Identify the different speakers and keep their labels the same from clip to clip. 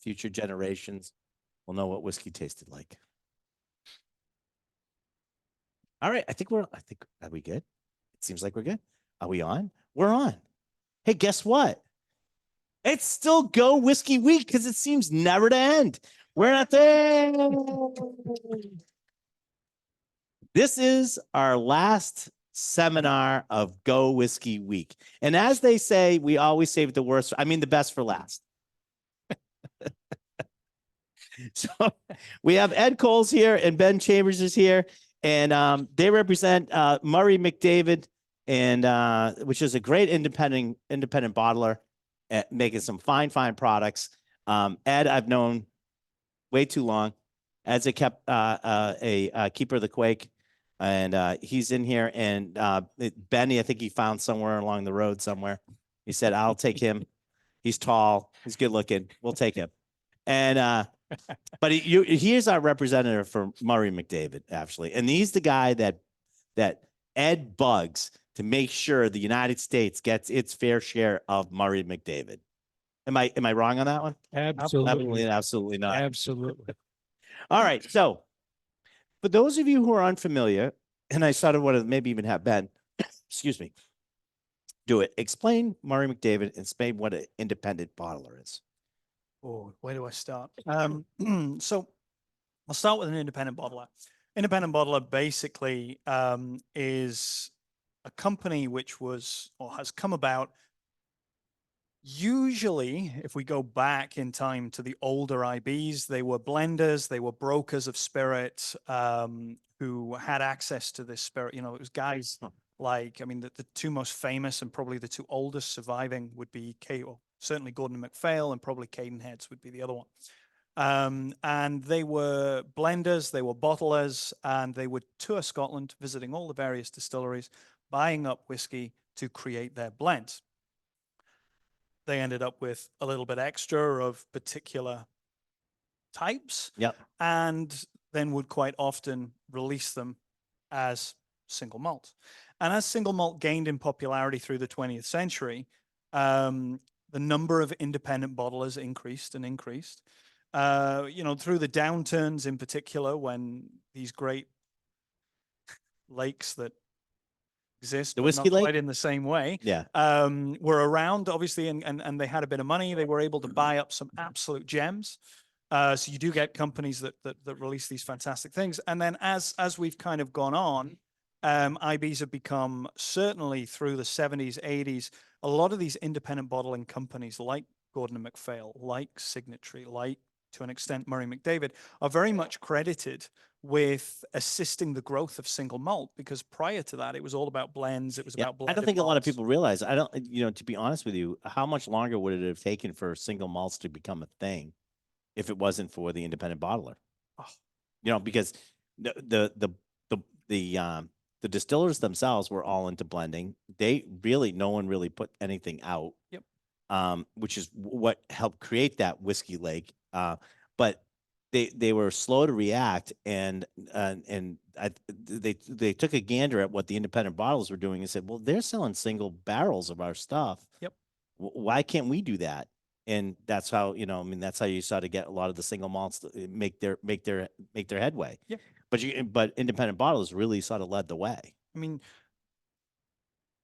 Speaker 1: future generations will know what whiskey tasted like. All right. Are we good? It seems like we're good. Are we on? We're on. Hey, guess what? It's still Go Whiskey Week because it seems never to end. We're not there. This is our last seminar of Go Whiskey Week. And as they say, we always save the worst, the best for last. So we have Ed Coles here and Ben Chambers is here. And they represent Murray McDavid, and which is a great independent bottler at making some fine products. Ed, I've known way too long. Ed's a keeper of the Quake, and he's in here. And Benny, I think he found somewhere along the road somewhere. He said, "I'll take him. He's tall. He's good looking. We'll take him." And but he is our representative for Murray McDavid, actually, and he's the guy that Ed bugs to make sure the United States gets its fair share of Murray McDavid. Am I wrong on that one?
Speaker 2: Absolutely.
Speaker 1: Absolutely not.
Speaker 2: Absolutely.
Speaker 1: All right. So for those of you who are unfamiliar, and I sort of want to maybe even have Ben, excuse me, do it. Explain Murray McDavid and explain what an independent bottler is.
Speaker 3: Oh, where do I start? So I'll start with an independent bottler. Independent bottler basically is a company which was or has come about. Usually, if we go back in time to the older IBs, they were blenders, they were brokers of spirit who had access to this spirit. You know, it was guys like, the two most famous and probably the two oldest surviving would be certainly Gordon MacPhail, and probably Caden Heads would be the other one. And they were blenders, they were bottlers, and they would tour Scotland, visiting all the various distilleries, buying up whiskey to create their blends. They ended up with a little bit extra of particular types, and then would quite often release them as single malt. And as single malt gained in popularity through the 20th century, the number of independent bottlers increased and increased. Through the downturns in particular, when these great lakes that exist,
Speaker 1: the
Speaker 3: but
Speaker 1: whiskey
Speaker 3: not
Speaker 1: lake
Speaker 3: quite in the same way, were around, obviously, and they had a bit of money. They were able to buy up some absolute gems. So you do get companies that release these fantastic things. And then as we've kind of gone on, IBs have become, certainly through the 70s, 80s, a lot of these independent bottling companies like Gordon and MacPhail, like Signatory, like, to an extent, Murray McDavid, are very much credited with assisting the growth of single malt, because prior to that, it was all about blends. It was about blended
Speaker 1: I don't think a lot of
Speaker 3: malts.
Speaker 1: people realize, to be honest with you, how much longer would it have taken for single malts to become a thing if it wasn't for the independent bottler? Because the distillers themselves were all into blending. No one really put anything out. Which is what helped create that whiskey lake. But they were slow to react, and they took a gander at what the independent bottlers were doing and said, well, they're selling single barrels of our stuff. Why can't we do that? And that's how, that's how you start to get a lot of the single malts to make their headway. But independent bottlers really sort of led the way.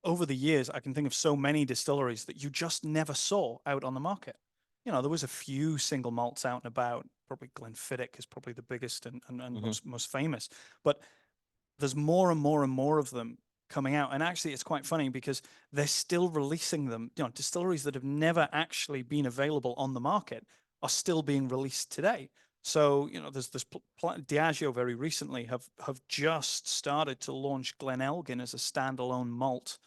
Speaker 3: Over the years, I can think of so many distilleries that you just never saw out on the market. There was a few single malts out and about. Probably Glenfiddich is probably the biggest and most famous. But there's more and more and more of them coming out. And actually, it's quite funny because they're still releasing them. Distilleries that have never actually been available on the market are still being released today. So, there's Diageo very recently have just started to launch Glenelgin as a standalone malt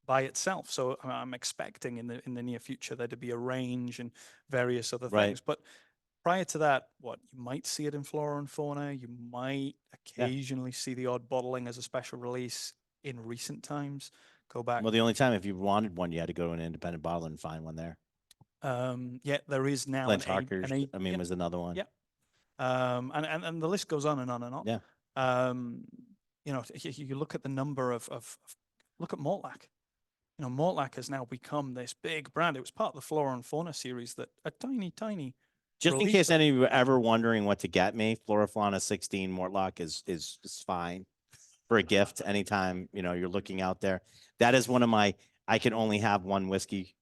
Speaker 3: by itself. So I'm expecting in the near future there to be a range and various other things. But prior to that, you might see it in Flora and Fauna. You might occasionally see the odd bottling as a special release in recent times. Go back.
Speaker 1: Well, the only time if you wanted one, you had to go to an independent bottler and find one there.
Speaker 3: There is now
Speaker 1: Glen Harker's, was another one.
Speaker 3: And the list goes on and on and on. You look at the number of look at Mortlach. Mortlach has now become this big brand. It was part of the Flora and Fauna series that a tiny
Speaker 1: Just in
Speaker 3: release
Speaker 1: case
Speaker 3: them.
Speaker 1: any of you are ever wondering what to get me, Floraflana 16 Mortlock is fine for a gift anytime, you're looking out there. That is one of my, I can only have one whiskey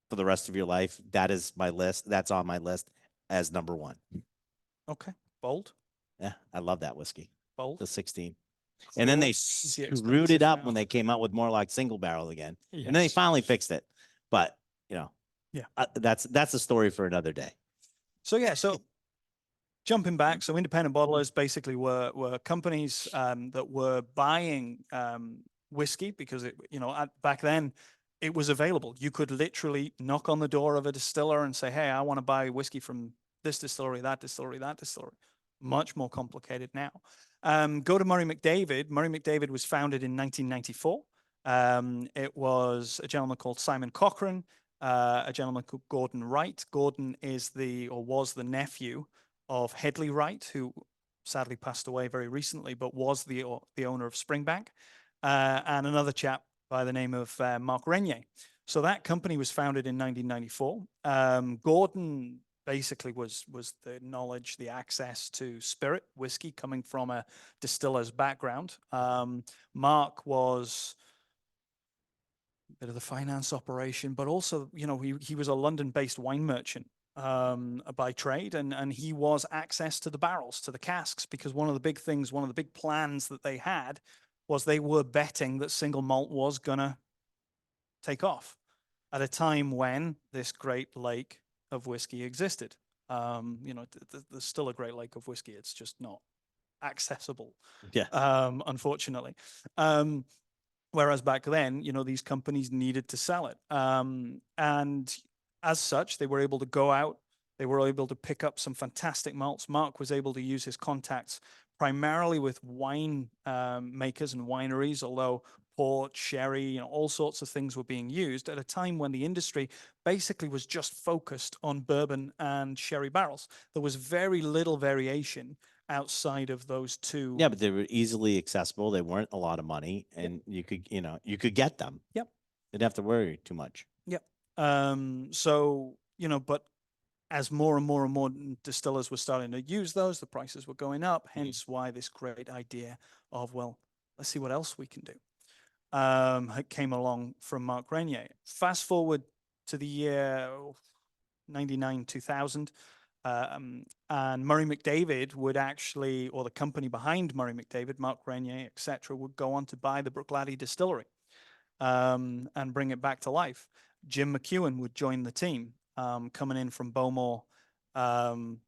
Speaker 1: for the rest of your life. That is my list. That's on my list as number one.
Speaker 3: Okay, bold,
Speaker 1: Yeah, I love that whiskey,
Speaker 3: bold.
Speaker 1: the 16. And then they
Speaker 3: Crazy
Speaker 1: screwed it
Speaker 3: expensive
Speaker 1: up
Speaker 3: now.
Speaker 1: when they came out with more like single barrel again. And then they
Speaker 3: Yes.
Speaker 1: finally fixed it. But,
Speaker 3: Yeah.
Speaker 1: that's a story for another day.
Speaker 3: So jumping back, so independent bottlers basically were companies that were buying whiskey because back then it was available. You could literally knock on the door of a distiller and say, "Hey, I want to buy whiskey from this distillery, that distillery, that distillery." Much more complicated now. Go to Murray McDavid. Murray McDavid was founded in 1994. It was a gentleman called Simon Cochrane, a gentleman called Gordon Wright. Gordon was the nephew of Headley Wright, who sadly passed away very recently, but was the owner of Springbank, and another chap by the name of Mark Renier. So that company was founded in 1994. Gordon basically was the knowledge, the access to spirit whiskey coming from a distiller's background. Mark was a bit of the finance operation, but also, he was a London-based wine merchant by trade, and he was access to the barrels, to the casks, because one of the big plans that they had was they were betting that single malt was gonna take off at a time when this great lake of whiskey existed. There's still a great lake of whiskey. It's just not accessible.
Speaker 1: Yeah.
Speaker 3: Unfortunately. Whereas back then, these companies needed to sell it. And as such, they were able to go out, they were able to pick up some fantastic malts. Mark was able to use his contacts primarily with wine makers and wineries, although port, sherry, all sorts of things were being used at a time when the industry basically was just focused on bourbon and sherry barrels. There was very little variation outside of those two.
Speaker 1: Yeah, but they were easily accessible. They weren't a lot of money, and you could get them.
Speaker 3: Yep.
Speaker 1: Didn't have to worry too much.
Speaker 3: Yep. But as more and more and more distillers were starting to use those, the prices were going up, hence why this great idea of, well, let's see what else we can do, came along from Mark Renier. Fast forward to the year 99, 2000, and Murray McDavid would actually, or the company behind Murray McDavid, Mark Renier, etc., would go on to buy the Bruichladdich distillery and bring it back to life. Jim McEwen would join the team, coming in from Bowmore, and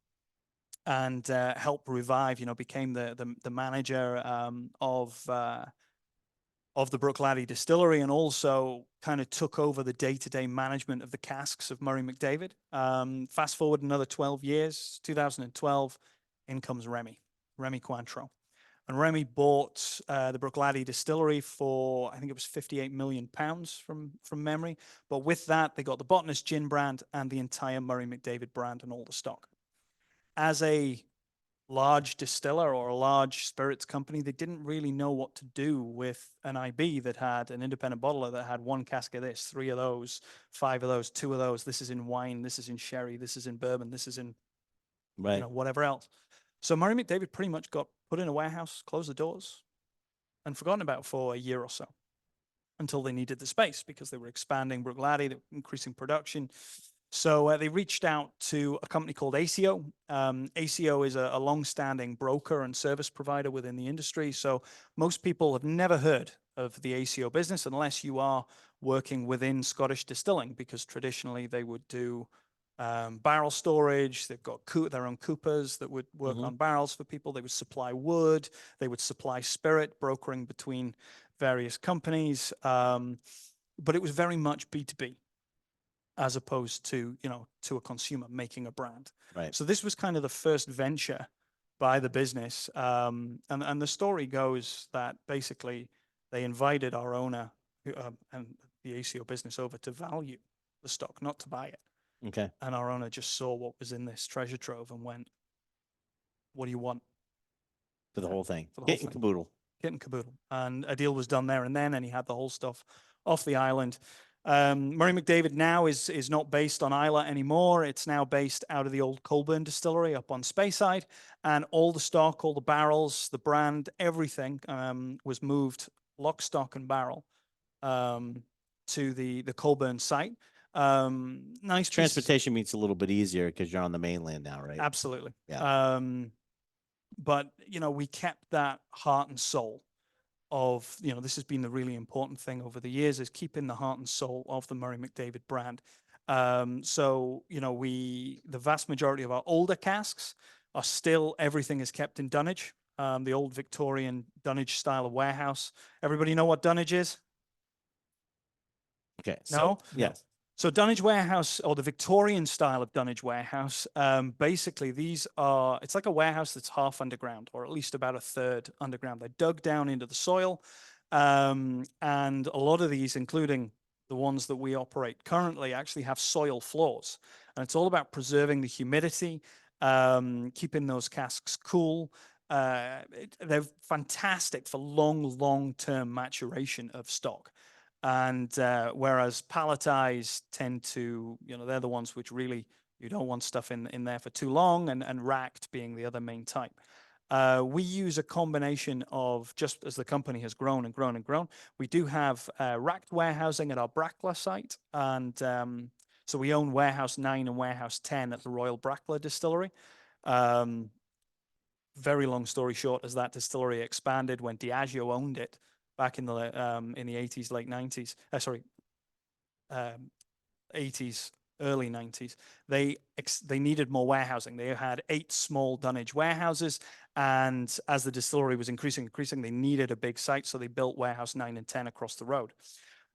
Speaker 3: help revive. Became the manager of the Bruichladdich distillery, and also kind of took over the day-to-day management of the casks of Murray McDavid. Fast forward another 12 years, 2012, in comes Remy Cointreau. And Remy bought the Bruichladdich distillery for, I think it was £58 million from memory. But with that, they got the Botanist gin brand and the entire Murray McDavid brand and all the stock. As a large distiller or a large spirits company, they didn't really know what to do with an IB that had an independent bottler that had one cask of this, 3 of those, 5 of those, 2 of those. This is in wine, this is in sherry, this is in bourbon, this is in whatever else. So Murray McDavid pretty much got put in a warehouse, closed the doors, and forgotten about for a year or so until they needed the space because they were expanding Bruichladdich, they were increasing production. So they reached out to a company called ACO. ACO is a long-standing broker and service provider within the industry. So most people have never heard of the ACO business unless you are working within Scottish distilling, because traditionally they would do barrel storage. They've got their own coopers that would work on barrels for people. They would supply wood. They would supply spirit, brokering between various companies. But it was very much B2B. As opposed to, to a consumer making a brand.
Speaker 1: Right.
Speaker 3: So this was kind of the first venture by the business. And the story goes that basically they invited our owner and the ACO business over to value the stock, not to buy it.
Speaker 1: Okay.
Speaker 3: And our owner just saw what was in this treasure trove and went, "What do you want?"
Speaker 1: For the whole thing.
Speaker 3: For the whole
Speaker 1: Kit
Speaker 3: thing.
Speaker 1: and caboodle.
Speaker 3: And a deal was done there and then, and he had the whole stuff off the island. Murray McDavid now is not based on Isla anymore. It's now based out of the old Colburn distillery up on Speyside, and all the stock, all the barrels, the brand, everything was moved lock, stock, and barrel to the Colburn site. Nice
Speaker 1: Transportation means a little bit easier because you're on the mainland now, right?
Speaker 3: Absolutely.
Speaker 1: Yeah.
Speaker 3: But we kept that heart and soul of, this has been the really important thing over the years, is keeping the heart and soul of the Murray McDavid brand. So, the vast majority of our older casks are still, everything is kept in dunnage, the old Victorian dunnage style of warehouse. Everybody know what dunnage is?
Speaker 1: Okay.
Speaker 3: No?
Speaker 1: Yes.
Speaker 3: So dunnage warehouse, or the Victorian style of dunnage warehouse, basically it's like a warehouse that's half underground, or at least about a third underground. They're dug down into the soil. And a lot of these, including the ones that we operate currently, actually have soil floors. And it's all about preserving the humidity, keeping those casks cool. They're fantastic for long-term maturation of stock. And whereas palletized tend to, they're the ones which really, you don't want stuff in there for too long, and racked being the other main type. We use a combination of, just as the company has grown and grown and grown, we do have racked warehousing at our Brackla site. And so we own Warehouse 9 and Warehouse 10 at the Royal Brackla Distillery. Very long story short, as that distillery expanded, when Diageo owned it, back in the 80s, late 90s, 80s, early 90s, they needed more warehousing. They had 8 small dunnage warehouses, and as the distillery was increasing, they needed a big site, so they built Warehouse 9 and 10 across the road.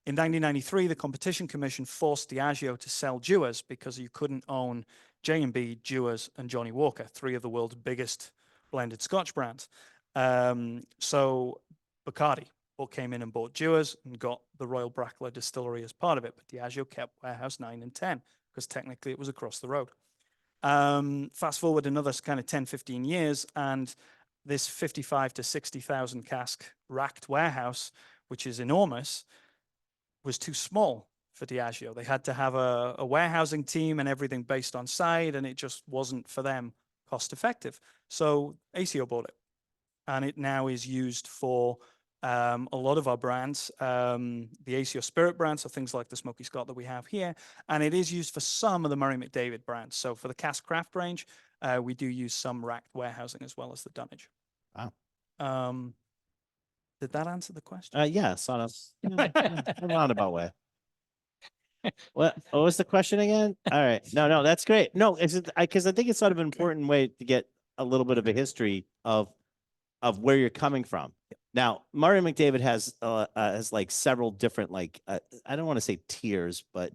Speaker 3: In 1993, the Competition Commission forced Diageo to sell Dewar's because you couldn't own J&B, Dewar's, and Johnnie Walker, 3 of the world's biggest blended Scotch brands. So Bacardi came in and bought Dewar's and got the Royal Brackla Distillery as part of it, but Diageo kept Warehouse 9 and 10 because technically it was across the road. Fast forward another kind of 10, 15 years, and this 55 to 60,000 cask racked warehouse, which is enormous, was too small for Diageo. They had to have a warehousing team and everything based on site, and it just wasn't for them cost effective. So ACO bought it, and it now is used for a lot of our brands, the ACO Spirit brand, so things like the Smoky Scott that we have here, and it is used for some of the Murray McDavid brands. So for the cask craft range, we do use some racked warehousing as well as the dunnage.
Speaker 1: Wow.
Speaker 3: Did that answer the question?
Speaker 1: Yeah, sort of. A roundabout way. What was the question again? All right. No, that's great. No, because I think it's sort of an important way to get a little bit of a history of where you're coming from. Now, Murray McDavid has like several different, like I don't want to say tiers, but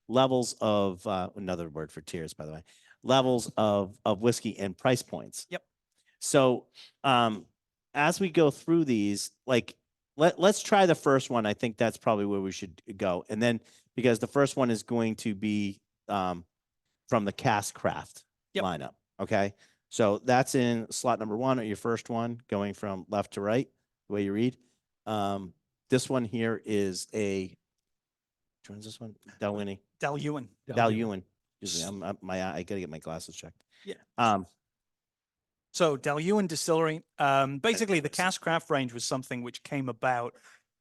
Speaker 1: levels of another word for tiers, by the way, levels of whiskey and price points.
Speaker 3: Yep.
Speaker 1: So as we go through these, like let's try the first one. I think that's probably where we should go. And then because the first one is going to be from the cask craft lineup. Okay. So that's in slot number 1, or your first one, going from left to right, the way you read. This one here is which one's this one? Dalwhinnie.
Speaker 3: Dalwhinnie.
Speaker 1: I gotta get my glasses checked.
Speaker 3: Yeah. So Dalwhinnie Distillery, basically the cask craft range was something which came about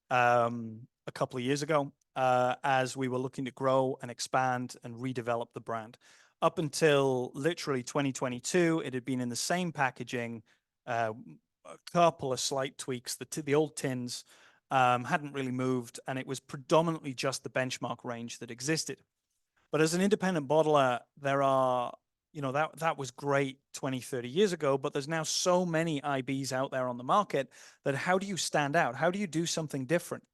Speaker 3: a couple of years ago as we were looking to grow and expand and redevelop the brand. Up until literally 2022, it had been in the same packaging, a couple of slight tweaks. The old tins hadn't really moved, and it was predominantly just the benchmark range that existed. But as an independent bottler, there are, that was great 20, 30 years ago, but there's now so many IBs out there on the market that how do you stand out? How do you do something different?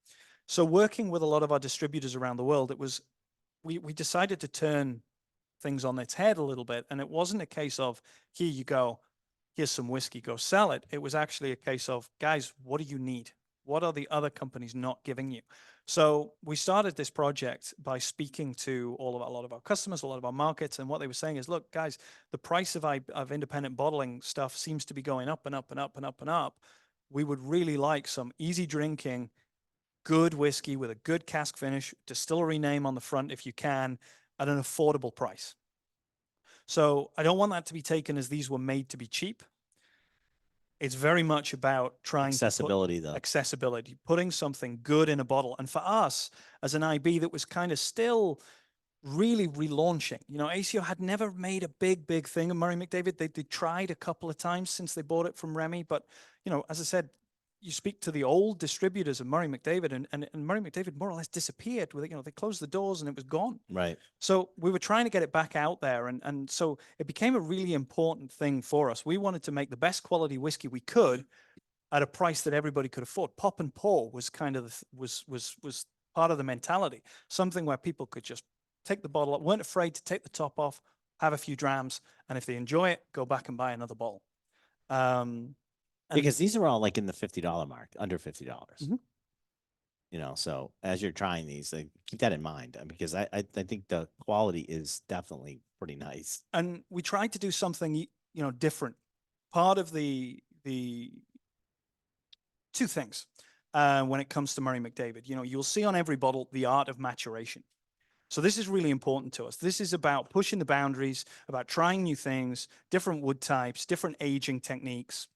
Speaker 3: So working with a lot of our distributors around the world, we decided to turn things on its head a little bit. And it wasn't a case of, here you go, here's some whiskey, go sell it. It was actually a case of, guys, what do you need? What are the other companies not giving you? So we started this project by speaking to a lot of our customers, a lot of our markets, and what they were saying is, look, guys, the price of independent bottling stuff seems to be going up and up and up and up and up. We would really like some easy drinking, good whiskey with a good cask finish, distillery name on the front if you can, at an affordable price. So I don't want that to be taken as these were made to be cheap. It's very much about trying
Speaker 1: Accessibility,
Speaker 3: to
Speaker 1: though.
Speaker 3: put accessibility, putting something good in a bottle. And for us, as an IB that was kind of still really relaunching, you know, ACO had never made a big thing of Murray McDavid. They tried a couple of times since they bought it from Remy. But, you know, as I said, you speak to the old distributors of Murray McDavid, and Murray McDavid more or less disappeared with it. You know, they closed the doors and it was gone.
Speaker 1: Right.
Speaker 3: So we were trying to get it back out there. And so it became a really important thing for us. We wanted to make the best quality whiskey we could at a price that everybody could afford. Pop and pour was kind of was part of the mentality, something where people could just take the bottle up, weren't afraid to take the top off, have a few drams, and if they enjoy it, go back and buy another bottle.
Speaker 1: Because these are all like in the $50 mark, under $50.
Speaker 3: Mhm.
Speaker 1: You know, so as you're trying these, like, keep that in mind, because I think the quality is definitely pretty nice.
Speaker 3: And we tried to do something, you know, different. Part of the two things when it comes to Murray McDavid, you know, you'll see on every bottle the art of maturation. So this is really important to us. This is about pushing the boundaries, about trying new things, different wood types, different aging techniques,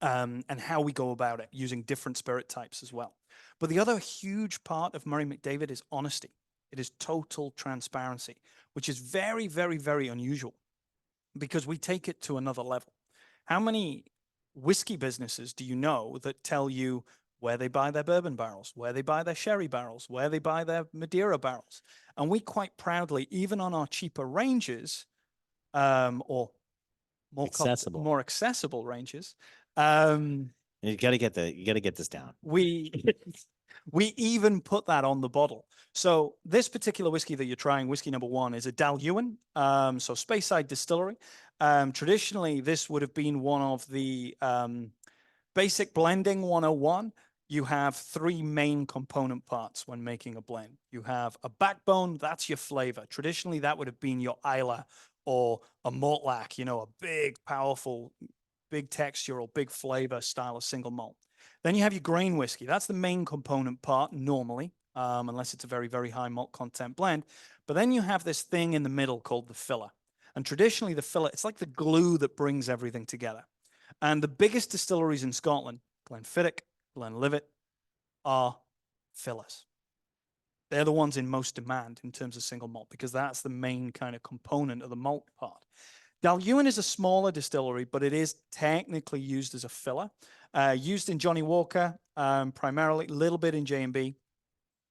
Speaker 3: and how we go about it using different spirit types as well. But the other huge part of Murray McDavid is honesty. It is total transparency, which is very, very, very unusual because we take it to another level. How many whiskey businesses do you know that tell you where they buy their bourbon barrels, where they buy their sherry barrels, where they buy their Madeira barrels? And we quite proudly, even on our cheaper ranges, or more accessible ranges,
Speaker 1: You got to get this down.
Speaker 3: we even put that on the bottle. So this particular whiskey that you're trying, whiskey number 1, is a Dalyuen, so Speyside Distillery. Traditionally, this would have been one of the basic blending 101. You have 3 main component parts when making a blend. You have a backbone, that's your flavor. Traditionally, that would have been your Isla or a Mortlach, you know, a big, powerful, big textural, big flavor style of single malt. Then you have your grain whiskey. That's the main component part normally, unless it's a very, very high malt content blend. But then you have this thing in the middle called the filler. And traditionally the filler, it's like the glue that brings everything together. And the biggest distilleries in Scotland, Glenfiddich, Glenlivet, are fillers. They're the ones in most demand in terms of single malt because that's the main kind of component of the malt part. Dalyuen is a smaller distillery, but it is technically used as a filler. Used in Johnny Walker, primarily, a little bit in J&B.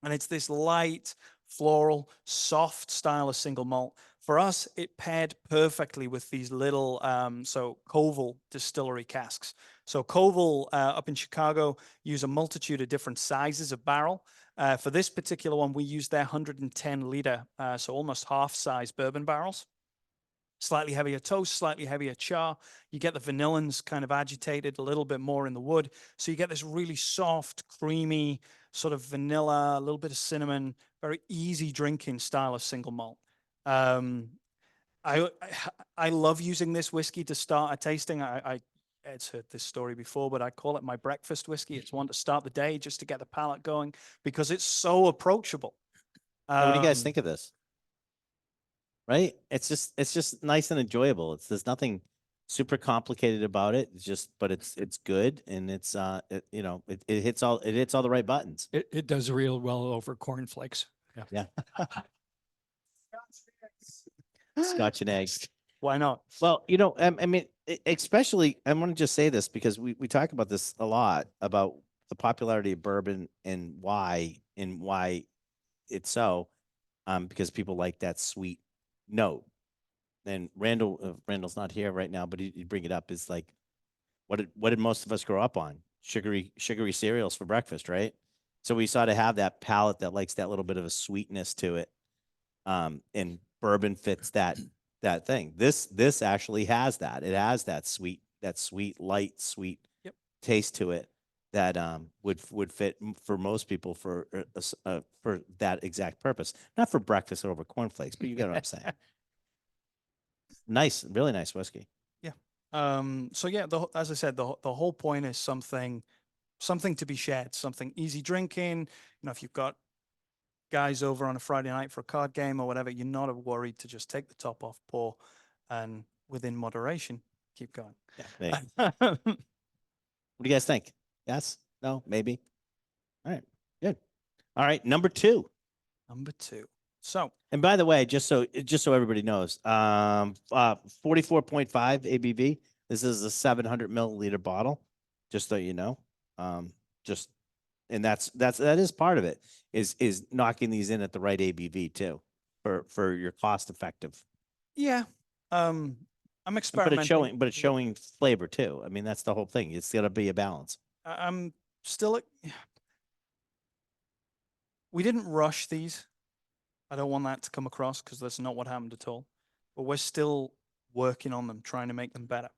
Speaker 3: And it's this light, floral, soft style of single malt. For us, it paired perfectly with these little, so Koval distillery casks. So Koval up in Chicago use a multitude of different sizes of barrel. For this particular one, we use their 110 liter, so almost half size bourbon barrels. Slightly heavier toast, slightly heavier char. You get the vanillins kind of agitated a little bit more in the wood. So you get this really soft, creamy, sort of vanilla, a little bit of cinnamon, very easy drinking style of single malt. I love using this whiskey to start a tasting. Ed's heard this story before, but I call it my breakfast whiskey. It's one to start the day just to get the palate going because it's so approachable.
Speaker 1: What do you guys think of this? Right? It's just nice and enjoyable. There's nothing super complicated about it. But it's good, and it hits all the right buttons.
Speaker 2: It does real well over cornflakes.
Speaker 1: Yeah. Scotch and eggs.
Speaker 3: Why not?
Speaker 1: Well, I mean, especially, I want to just say this because we talk about this a lot about the popularity of bourbon and why it's so, because people like that sweet note. And Randall's not here right now, but he'd bring it up. Is like, what did most of us grow up on? Sugary cereals for breakfast, right? So we sort of have that palate that likes that little bit of a sweetness to it. And bourbon fits that thing. This actually has that. It has that sweet, light, sweet taste to it that would fit for most people for that exact purpose. Not for breakfast over cornflakes, but you get what I'm saying. Nice, really nice whiskey.
Speaker 3: Yeah. So yeah, as I said, the whole point is something something to be shared, something easy drinking. You know, if you've got guys over on a Friday night for a card game or whatever, you're not worried to just take the top off, pour, and within moderation, keep going.
Speaker 1: Yeah. What do you guys think? Yes? No? Maybe? All right. Good. All right. Number 2.
Speaker 3: Number 2. So,
Speaker 1: And by the way, just so everybody knows, 44.5 ABV. This is a 700 milliliter bottle. Just so you know, just and that is part of it. Is knocking these in at the right ABV too, for your cost effective.
Speaker 3: yeah, I'm experimenting.
Speaker 1: But it's showing flavor too. I mean, that's the whole thing. It's got to be a balance.
Speaker 3: I'm still. We didn't rush these. I don't want that to come across because that's not what happened at all. But we're still working on them, trying to make them better.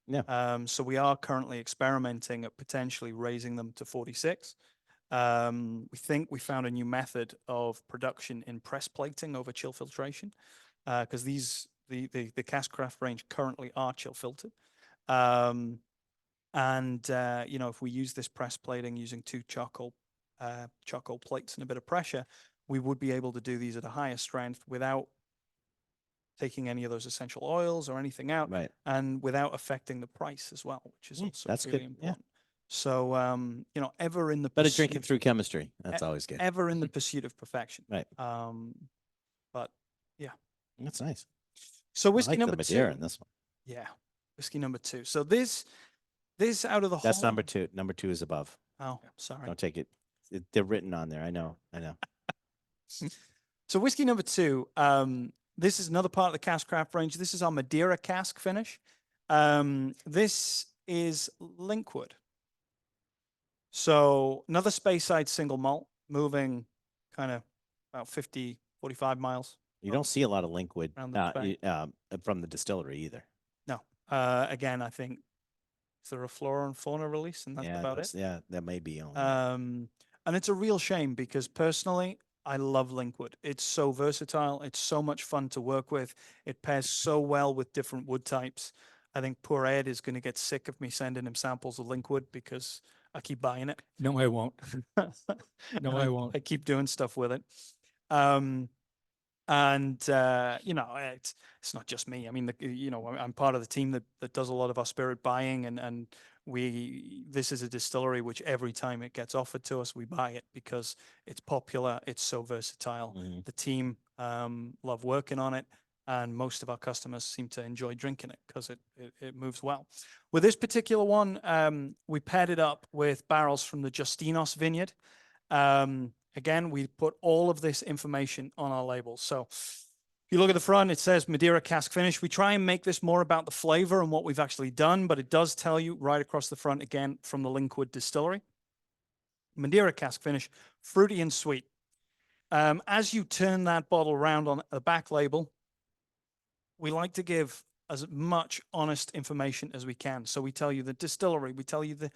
Speaker 1: Yeah.
Speaker 3: So we are currently experimenting at potentially raising them to 46. We think we found a new method of production in press plating over chill filtration, because the Caskcraft range currently are chill filtered. You know, if we use this press plating using 2 charcoal plates and a bit of pressure, we would be able to do these at a higher strength without taking any of those essential oils or anything out,
Speaker 1: Right.
Speaker 3: and without affecting the price as well, which is also
Speaker 1: That's
Speaker 3: really
Speaker 1: good.
Speaker 3: important. So, you know, ever in the
Speaker 1: Better
Speaker 3: pursuit,
Speaker 1: drinking through chemistry. That's always good.
Speaker 3: ever in the pursuit of perfection.
Speaker 1: Right.
Speaker 3: But yeah.
Speaker 1: That's nice.
Speaker 3: So
Speaker 1: I
Speaker 3: whiskey
Speaker 1: like
Speaker 3: number
Speaker 1: the Madeira
Speaker 3: 2.
Speaker 1: in this one.
Speaker 3: Yeah. Whiskey number 2. So this out of the
Speaker 1: That's
Speaker 3: whole.
Speaker 1: number 2. Number 2 is above.
Speaker 3: Oh, sorry.
Speaker 1: Don't take it. They're written on there. I know.
Speaker 3: So whiskey number 2, this is another part of the Caskcraft range. This is our Madeira cask finish. This is Linkwood. So another Speyside single malt, moving kind of about 50, 45 miles.
Speaker 1: You don't see a lot of Linkwood
Speaker 3: Around the bay.
Speaker 1: from the distillery either.
Speaker 3: No. Again, I think, is there a Flora and Fauna release? And that's about it.
Speaker 1: Yeah, that may be on.
Speaker 3: And it's a real shame because personally, I love Linkwood. It's so versatile. It's so much fun to work with. It pairs so well with different wood types. I think poor Ed is going to get sick of me sending him samples of Linkwood because I keep buying it.
Speaker 2: No, I won't. No, I won't.
Speaker 3: I keep doing stuff with it. You know, it's not just me. I mean, you know, I'm part of the team that does a lot of our spirit buying, and this is a distillery which every time it gets offered to us, we buy it because it's popular. It's so versatile.
Speaker 1: Mhm.
Speaker 3: The team love working on it, and most of our customers seem to enjoy drinking it because it moves well. With this particular one, we paired it up with barrels from the Justinos vineyard. Again, we put all of this information on our labels. So if you look at the front, it says Madeira cask finish. We try and make this more about the flavor and what we've actually done, but it does tell you right across the front, again, from the Linkwood distillery. Madeira cask finish, fruity and sweet. As you turn that bottle around on the back label, we like to give as much honest information as we can. So we tell you the distillery, we tell you the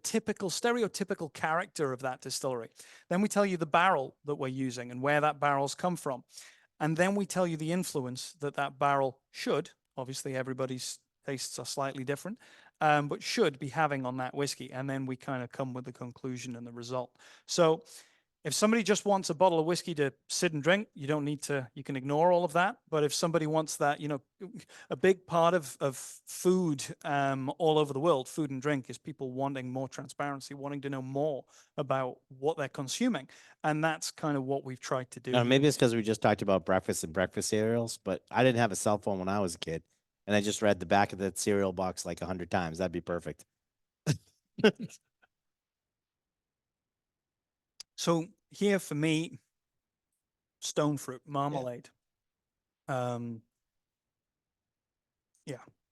Speaker 3: typical, stereotypical character of that distillery. Then we tell you the barrel that we're using and where that barrel's come from. And then we tell you the influence that barrel should, obviously everybody's tastes are slightly different, but should be having on that whiskey. And then we kind of come with the conclusion and the result. So if somebody just wants a bottle of whiskey to sit and drink, you don't need to, you can ignore all of that. But if somebody wants that, you know, a big part of food all over the world, food and drink, is people wanting more transparency, wanting to know more about what they're consuming. And that's kind of what we've tried to do.
Speaker 1: Now, maybe it's because we just talked about breakfast and breakfast cereals, but I didn't have a cell phone when I was a kid. And I just read the back of the cereal box like 100 times. That'd be perfect.
Speaker 3: So here for me, stone fruit marmalade. Yeah.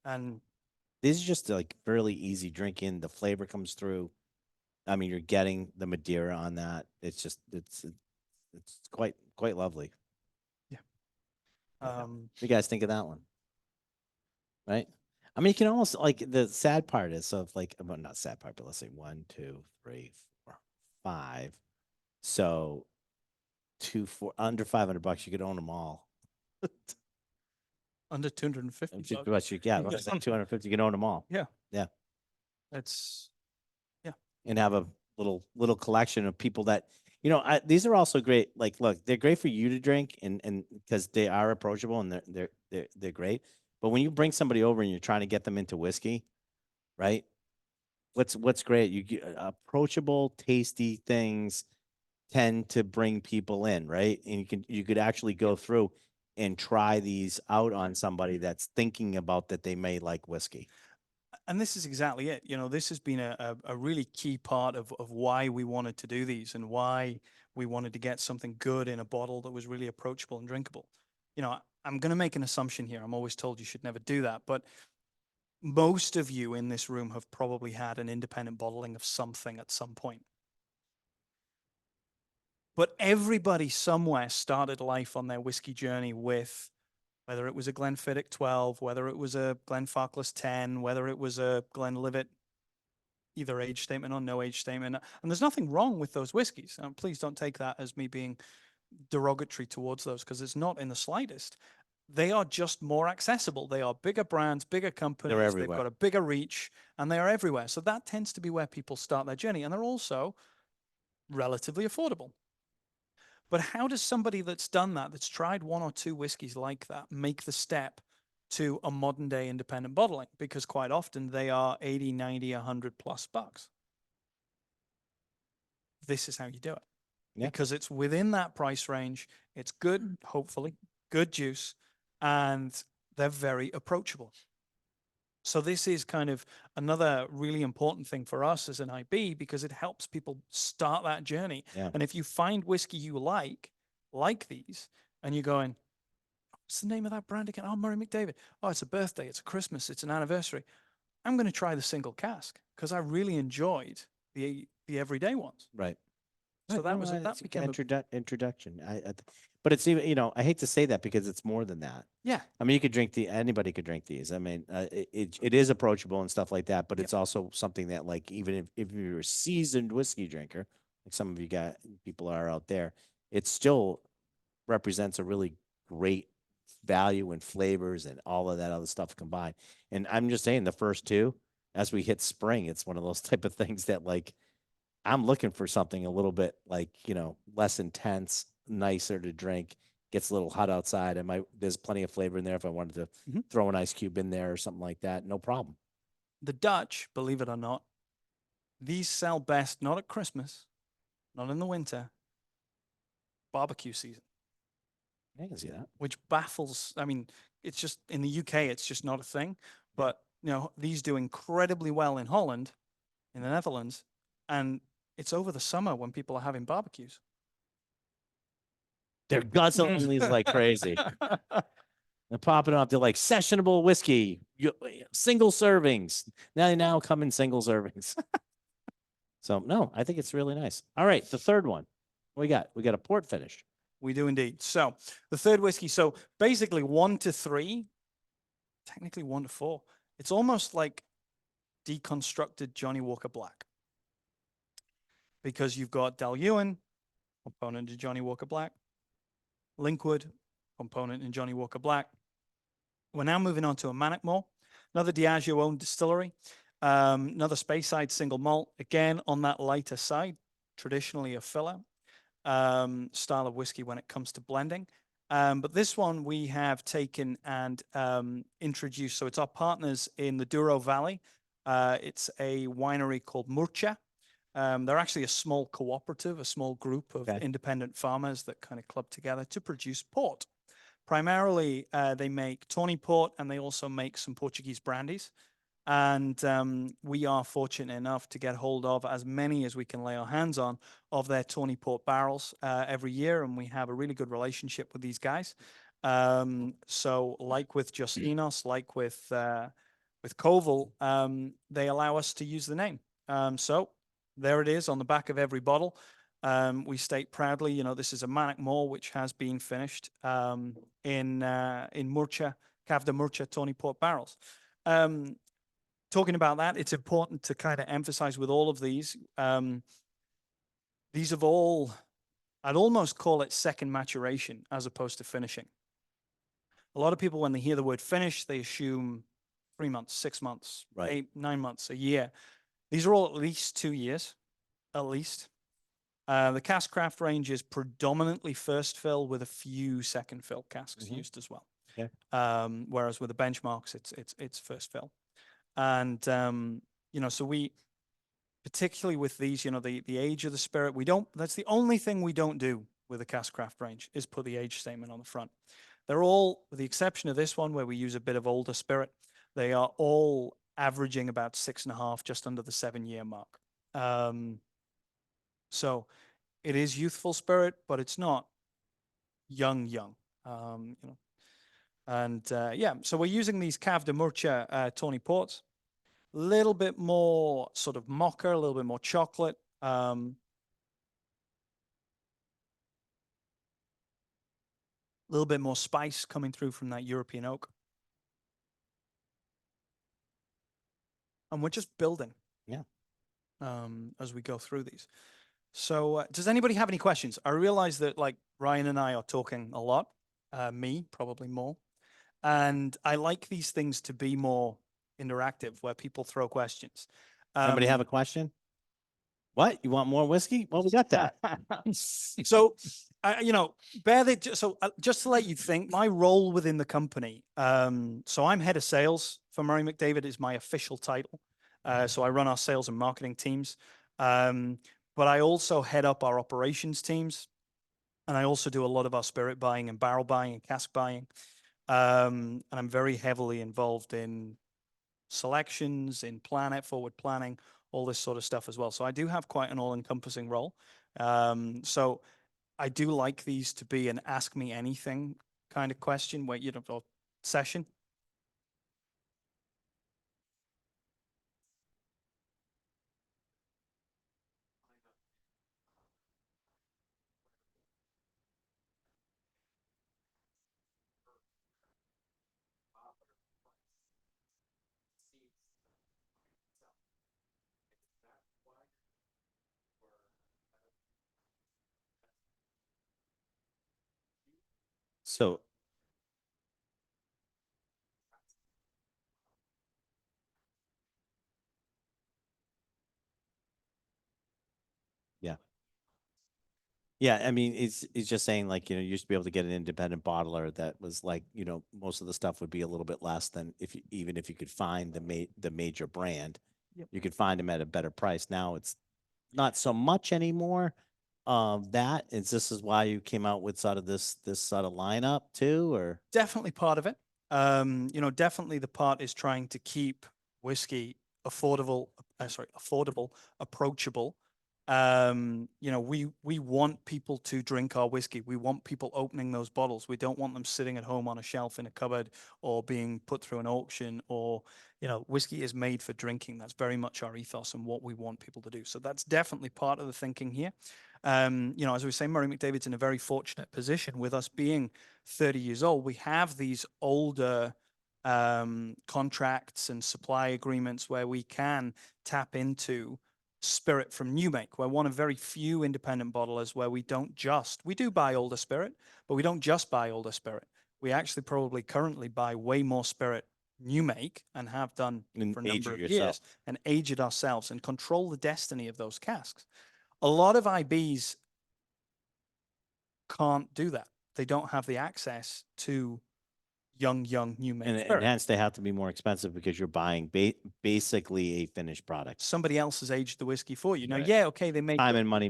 Speaker 3: And
Speaker 1: these are just like fairly easy drinking. The flavor comes through. I mean, you're getting the Madeira on that. It's just it's quite lovely.
Speaker 3: Yeah.
Speaker 1: What do you guys think of that one? Right? I mean, you can almost, like, the sad part is, so if, like, well, not sad part, but let's say 1, 2, 3, 4, 5. So 2, 4, under $500, you could own them all.
Speaker 3: under 250 bucks.
Speaker 1: But yeah, let's say 250, you can own them all.
Speaker 3: Yeah.
Speaker 1: Yeah.
Speaker 3: That's
Speaker 1: And have a little collection of people that, these are also great. Like, look, they're great for you to drink and because they are approachable and they're great. But when you bring somebody over and you're trying to get them into whiskey, right? What's great? You get approachable, tasty things tend to bring people in, right? And you could actually go through and try these out on somebody that's thinking about that they may like whiskey.
Speaker 3: And this is exactly it. This has been a really key part of why we wanted to do these and why we wanted to get something good in a bottle that was really approachable and drinkable. I'm going to make an assumption here. I'm always told you should never do that, but most of you in this room have probably had an independent bottling of something at some point. But everybody somewhere started life on their whiskey journey with, whether it was a Glenfiddich 12, whether it was a Glenfarclas 10, whether it was a Glenlivet, either age statement or no age statement. And there's nothing wrong with those whiskeys. Please don't take that as me being derogatory towards those, because it's not in the slightest. They are just more accessible. They are bigger brands, bigger companies. They've
Speaker 1: everywhere.
Speaker 3: got a bigger reach, and they are everywhere. So that tends to be where people start their journey. And they're also relatively affordable. But how does somebody that's done that, that's tried one or two whiskeys like that, make the step to a modern day independent bottling? Because quite often they are 80, 90, 100 plus bucks. This is how you do it.
Speaker 1: Yeah.
Speaker 3: Because it's within that price range. It's good, hopefully, good juice, and they're very approachable. So this is kind of another really important thing for us as an IB, because it helps people start that journey.
Speaker 1: Yeah.
Speaker 3: And if you find whiskey you like these, and you're going, what's the name of that brand again? Oh, Murray McDavid. Oh, it's a birthday, it's a Christmas, it's an anniversary. I'm going to try the single cask because I really enjoyed the everyday ones.
Speaker 1: Right.
Speaker 3: So that
Speaker 1: No, it's
Speaker 3: became
Speaker 1: introduction. But it's even, I hate to say that because it's more than that.
Speaker 3: yeah.
Speaker 1: I mean, anybody could drink these. I mean, it is approachable and stuff like that, but
Speaker 3: Yep.
Speaker 1: it's also something that, like, even if you're a seasoned whiskey drinker, like some of you people are out there, it still represents a really great value and flavors and all of that other stuff combined. And I'm just saying, the first two, as we hit spring, it's one of those type of things that, like, I'm looking for something a little bit like, less intense, nicer to drink. Gets a little hot outside. There's plenty of flavor in there if I wanted to throw an ice cube in there or something like that. No problem.
Speaker 3: The Dutch, believe it or not, these sell best not at Christmas, not in the winter, barbecue season.
Speaker 1: I can see that.
Speaker 3: Which baffles. I mean, it's just in the UK, it's just not a thing. But these do incredibly well in Holland, in the Netherlands, and it's over the summer when people are having barbecues.
Speaker 1: They're guzzling these like crazy. They're popping off. They're like sessionable whiskey, single servings. Now they come in single servings. So no, I think it's really nice. All right, the third one. What we got? We got a port finish.
Speaker 3: We do indeed. So the third whiskey. So basically 1 to 3, technically 1 to 4. It's almost like deconstructed Johnny Walker Black, because you've got Del Ewan, component to Johnny Walker Black, Linkwood, component in Johnny Walker Black. We're now moving on to a Mannockmore, another Diageo-owned distillery, another Speyside single malt, again on that lighter side, traditionally a filler style of whiskey when it comes to blending. But this one we have taken and introduced. So it's our partners in the Douro Valley. It's a winery called Murcia. They're actually a small cooperative, a small group of independent farmers that kind of club together to produce port. Primarily, they make tawny port, and they also make some Portuguese brandies. And we are fortunate enough to get hold of as many as we can lay our hands on of their tawny port barrels every year, and we have a really good relationship with these guys. So like with Justinos, like with Koval, they allow us to use the name. So there it is on the back of every bottle. We state proudly, this is a Mannockmore, which has been finished in Murcia, Cave de Murcia tawny port barrels. Talking about that, it's important to kind of emphasize with all of these have all, I'd almost call it second maturation as opposed to finishing. A lot of people, when they hear the word finish, they assume 3 months, 6 months, 8, 9 months, a year. These are all at least 2 years. at least. The cask craft range is predominantly first fill with a few second fill casks
Speaker 1: Mhm.
Speaker 3: used as well.
Speaker 1: Okay.
Speaker 3: Whereas with the benchmarks, it's first fill. And so we, particularly with these, the age of the spirit, that's the only thing we don't do with the cask craft range, is put the age statement on the front. They're all, with the exception of this one where we use a bit of older spirit, they are all averaging about 6.5, just under the 7-year mark. So it is youthful spirit, but it's not young. And so we're using these Cave de Murcia Tawny Ports. A little bit more sort of mocha, a little bit more chocolate. A little bit more spice coming through from that European oak. And we're just building.
Speaker 1: Yeah.
Speaker 3: As we go through these. So does anybody have any questions? I realize that like Ryan and I are talking a lot, me probably more. And I like these things to be more interactive where people throw questions.
Speaker 1: Somebody have a question? What? You want more whiskey? Well, we got that.
Speaker 3: So, bear that. So, just to let you think, my role within the company. So, I'm head of sales for Murray McDavid, is my official title. So, I run our sales and marketing teams, but I also head up our operations teams, and I also do a lot of our spirit buying and barrel buying and cask buying. And I'm very heavily involved in selections, in forward planning, all this sort of stuff as well. So I do have quite an all-encompassing role. So I do like these to be an ask me anything kind of question, where or session.
Speaker 1: So yeah. Yeah, I mean, it's just saying like, you used to be able to get an independent bottler that was like, most of the stuff would be a little bit less than even if you could find the major brand,
Speaker 3: Yep.
Speaker 1: you could find them at a better price. Now it's not so much anymore of that. This is why you came out with sort of this sort of lineup too, or
Speaker 3: Definitely part of it. Definitely the part is trying to keep whiskey affordable, approachable. We want people to drink our whiskey. We want people opening those bottles. We don't want them sitting at home on a shelf in a cupboard or being put through an auction. Or, whiskey is made for drinking. That's very much our ethos and what we want people to do. So that's definitely part of the thinking here. As we say, Murray McDavid's in a very fortunate position with us being 30 years old. We have these older contracts and supply agreements where we can tap into spirit from new make. We're one of very few independent bottlers where we do buy older spirit, but we don't just buy older spirit. We actually probably currently buy way more spirit new make and have done
Speaker 1: And
Speaker 3: for a
Speaker 1: age
Speaker 3: number
Speaker 1: it
Speaker 3: of
Speaker 1: yourself.
Speaker 3: years, and age it ourselves and control the destiny of those casks. A lot of IBs can't do that. They don't have the access to young new make
Speaker 1: and
Speaker 3: spirit.
Speaker 1: hence they have to be more expensive because you're buying basically a finished product.
Speaker 3: Somebody else has aged the whiskey for you. Now,
Speaker 1: Right.
Speaker 3: yeah, okay, they may
Speaker 1: Time and money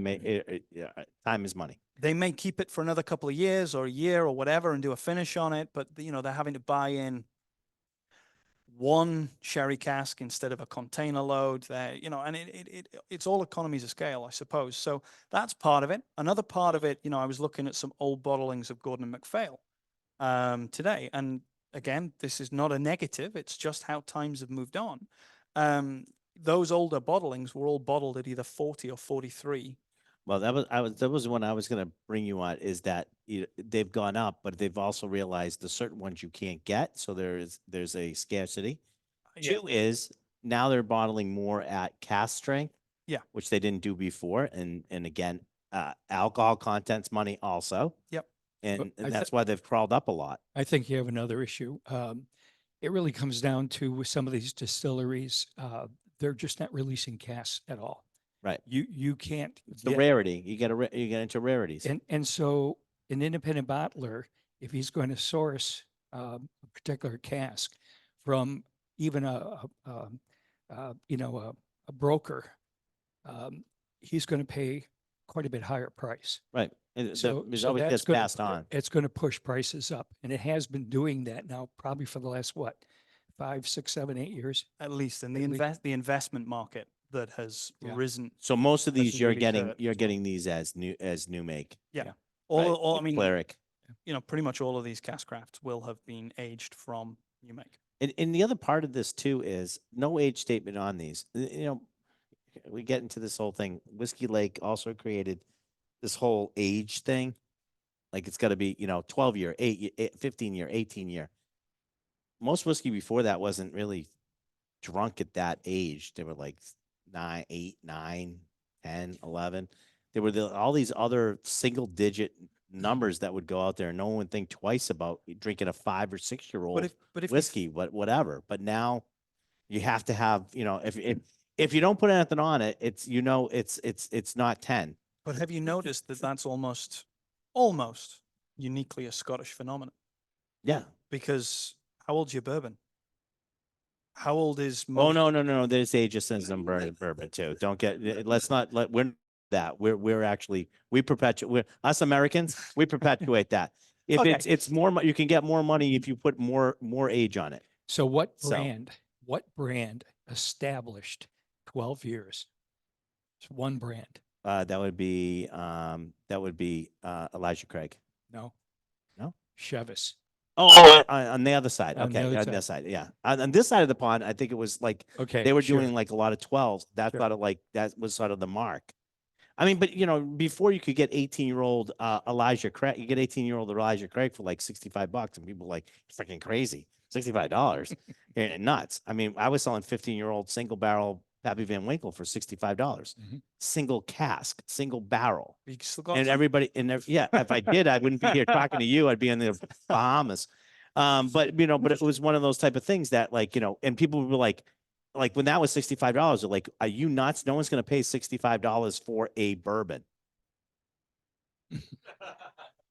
Speaker 1: time is money.
Speaker 3: they may keep it for another couple of years or a year or whatever and do a finish on it, but they're having to buy in one sherry cask instead of a container load there, and it's all economies of scale, I suppose. So that's part of it. Another part of it, I was looking at some old bottlings of Gordon and MacPhail today. And again, this is not a negative. It's just how times have moved on. Those older bottlings were all bottled at either 40 or 43.
Speaker 1: Well, that was one I was going to bring you on, is that they've gone up, but they've also realized the certain ones you can't get. So there's a scarcity.
Speaker 3: Yeah.
Speaker 1: Two is now they're bottling more at cask strength.
Speaker 3: Yeah.
Speaker 1: Which they didn't do before. And again, alcohol content's money also.
Speaker 3: Yep.
Speaker 1: And
Speaker 2: I
Speaker 1: that's why they've crawled up a lot.
Speaker 2: I think you have another issue. It really comes down to with some of these distilleries, they're just not releasing casks at all.
Speaker 1: Right.
Speaker 2: You can't
Speaker 1: It's the
Speaker 2: get,
Speaker 1: rarity. You get into rarities.
Speaker 2: and so an independent bottler, if he's going to source a particular cask from even a broker, he's going to pay quite a bit higher price.
Speaker 1: Right. And
Speaker 2: So,
Speaker 1: there's
Speaker 2: so
Speaker 1: always
Speaker 2: that's
Speaker 1: gets
Speaker 2: going
Speaker 1: passed on.
Speaker 2: it's going to push prices up, and it has been doing that now probably for the last, what, 5, 6, 7, 8 years.
Speaker 3: At least in
Speaker 2: At least.
Speaker 3: the investment market that has
Speaker 2: Yeah.
Speaker 3: risen.
Speaker 1: So most of these
Speaker 3: Has
Speaker 1: you're
Speaker 3: really
Speaker 1: getting
Speaker 3: hurt
Speaker 1: you're
Speaker 3: as well.
Speaker 1: getting these as new make.
Speaker 3: Yeah.
Speaker 2: Yeah.
Speaker 3: All I
Speaker 1: Like
Speaker 3: mean,
Speaker 1: Cleric.
Speaker 3: pretty much all of these cask crafts will have been aged from new make.
Speaker 1: And the other part of this too is no age statement on these. We get into this whole thing. Whiskey Lake also created this whole age thing. Like it's got to be, 12 year, 15 year, 18 year. Most whiskey before that wasn't really drunk at that age. They were like 9, 8, 9, 10, 11. There were all these other single digit numbers that would go out there and no one would think twice about drinking a 5 or 6 year old
Speaker 3: But if
Speaker 1: whiskey, whatever. But now you have to have, if you don't put anything on it, it's not 10.
Speaker 3: But have you noticed that that's almost uniquely a Scottish phenomenon?
Speaker 1: Yeah.
Speaker 3: Because how old's your bourbon? How old is
Speaker 1: Oh
Speaker 3: most?
Speaker 1: no. There's ageism in bourbon too. Don't get. Let's not let. We're that. We're actually we perpetuate. Us Americans. We perpetuate that. If
Speaker 3: Okay.
Speaker 1: it's more, you can get more money if you put more age on it.
Speaker 2: So what
Speaker 1: So-
Speaker 2: brand established 12 years? It's one brand.
Speaker 1: That would be Elijah Craig.
Speaker 2: No.
Speaker 1: No?
Speaker 2: Chevis.
Speaker 1: Oh, on the other side.
Speaker 2: On the
Speaker 1: Okay,
Speaker 2: other
Speaker 1: on this side. Yeah, on this side of the pond, I think it was like
Speaker 2: Okay.
Speaker 1: they were
Speaker 2: sure.
Speaker 1: doing like a lot of 12s. That
Speaker 2: Sure.
Speaker 1: thought of like that was sort of the mark. I mean, but before you could get 18-year-old Elijah Craig, you get 18-year-old Elijah Craig for like $65, and people were like freaking crazy, $65, and nuts. I mean, I was selling 15-year-old single barrel Pappy Van Winkle for $65,
Speaker 2: Mhm.
Speaker 1: single cask, single barrel,
Speaker 3: You still got
Speaker 1: and
Speaker 3: some?
Speaker 1: everybody, yeah, if I did, I wouldn't be here talking to you. I'd be in the Bahamas. But it was one of those type of things that and people were like when that was $65, they're like, are you nuts? No one's going to pay $65 for a bourbon.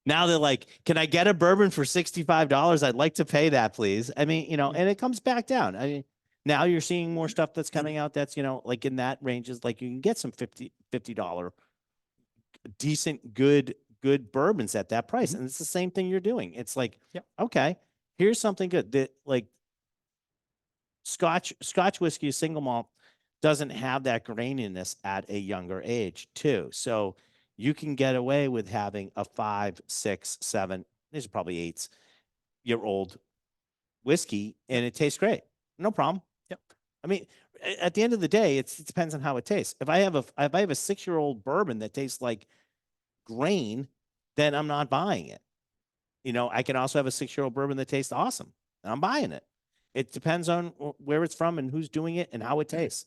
Speaker 1: Now they're like, can I get a bourbon for $65? I'd like to pay that, please. I mean, and it comes back down. I mean, now you're seeing more stuff that's coming out that's, like in that range is like you can get some $50 decent, good bourbons at that price. And it's the same thing you're doing. It's like,
Speaker 3: Yep.
Speaker 1: Okay, here's something good that like Scotch whiskey, single malt, doesn't have that graininess at a younger age too. So you can get away with having a 5, 6, 7, these are probably 8-year-old whiskey and it tastes great. No problem.
Speaker 3: Yep.
Speaker 1: I mean, at the end of the day, it depends on how it tastes. If I have a 6-year-old bourbon that tastes like grain, then I'm not buying it. I can also have a 6-year-old bourbon that tastes awesome, and I'm buying it. It depends on where it's from and who's doing it and how it tastes.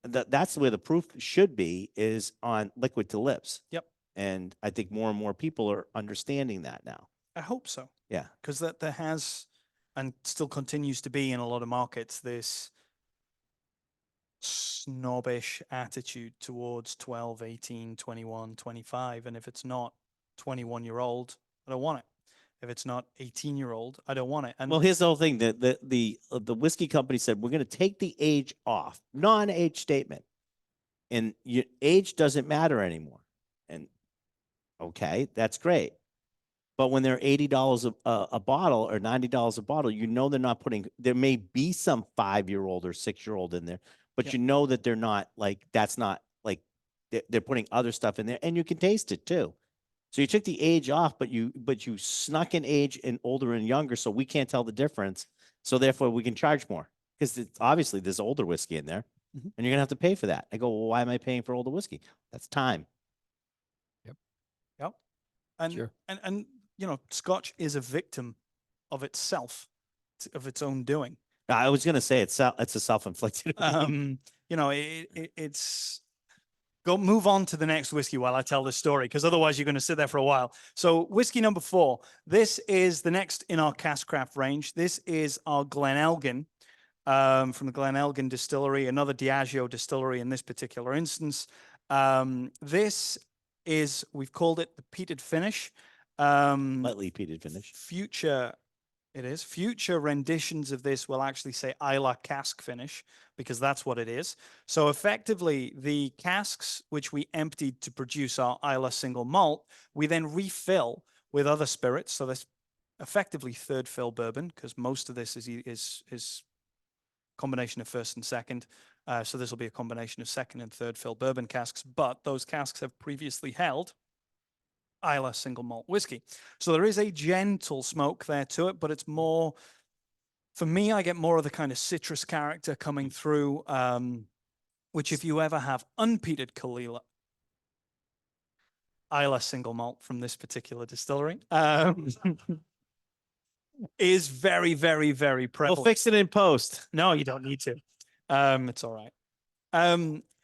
Speaker 1: That's where the proof should be, is on liquid to lips.
Speaker 3: Yep.
Speaker 1: And I think more and more people are understanding that now.
Speaker 3: I hope so.
Speaker 1: Yeah.
Speaker 3: Because that there has and still continues to be in a lot of markets this snobbish attitude towards 12, 18, 21, 25. And if it's not 21-year-old, I don't want it. If it's not 18-year-old, I don't want it. And
Speaker 1: Well, here's the whole thing. The whiskey company said, we're going to take the age off, non-age statement. And age doesn't matter anymore. And okay, that's great. But when they're $80 a bottle or $90 a bottle, they're not putting, there may be some 5-year-old or 6-year-old in there, but
Speaker 3: Yep.
Speaker 1: that they're not like, that's not like, they're putting other stuff in there and you can taste it too. So you took the age off, but you snuck in age in older and younger, so we can't tell the difference. So therefore we can charge more because obviously there's older whiskey in there
Speaker 3: Mhm.
Speaker 1: and you're gonna have to pay for that. I go, well, why am I paying for older whiskey? That's time.
Speaker 3: Yep. And
Speaker 2: Sure.
Speaker 3: and Scotch is a victim of itself, of its own doing.
Speaker 1: I was gonna say it's a self-inflicted.
Speaker 3: It's go move on to the next whiskey while I tell this story, because otherwise you're going to sit there for a while. So whiskey number 4, this is the next in our cask craft range. This is our Glenelgan. from the Glen Elgin distillery, another Diageo distillery in this particular instance. This is, we've called it the peated finish.
Speaker 1: Lightly peated finish.
Speaker 3: Future renditions of this will actually say Islay cask finish, because that's what it is. So effectively, the casks which we emptied to produce our Islay single malt, we then refill with other spirits. So that's effectively third fill bourbon, because most of this is combination of first and second. So this will be a combination of second and third fill bourbon casks, but those casks have previously held Islay single malt whiskey. So there is a gentle smoke there to it, but it's more, for me, I get more of the kind of citrus character coming through, which if you ever have unpeated Kalila Islay single malt from this particular distillery, is very, very, very prevalent.
Speaker 1: We'll fix it in post.
Speaker 3: No, you don't need to. It's all right.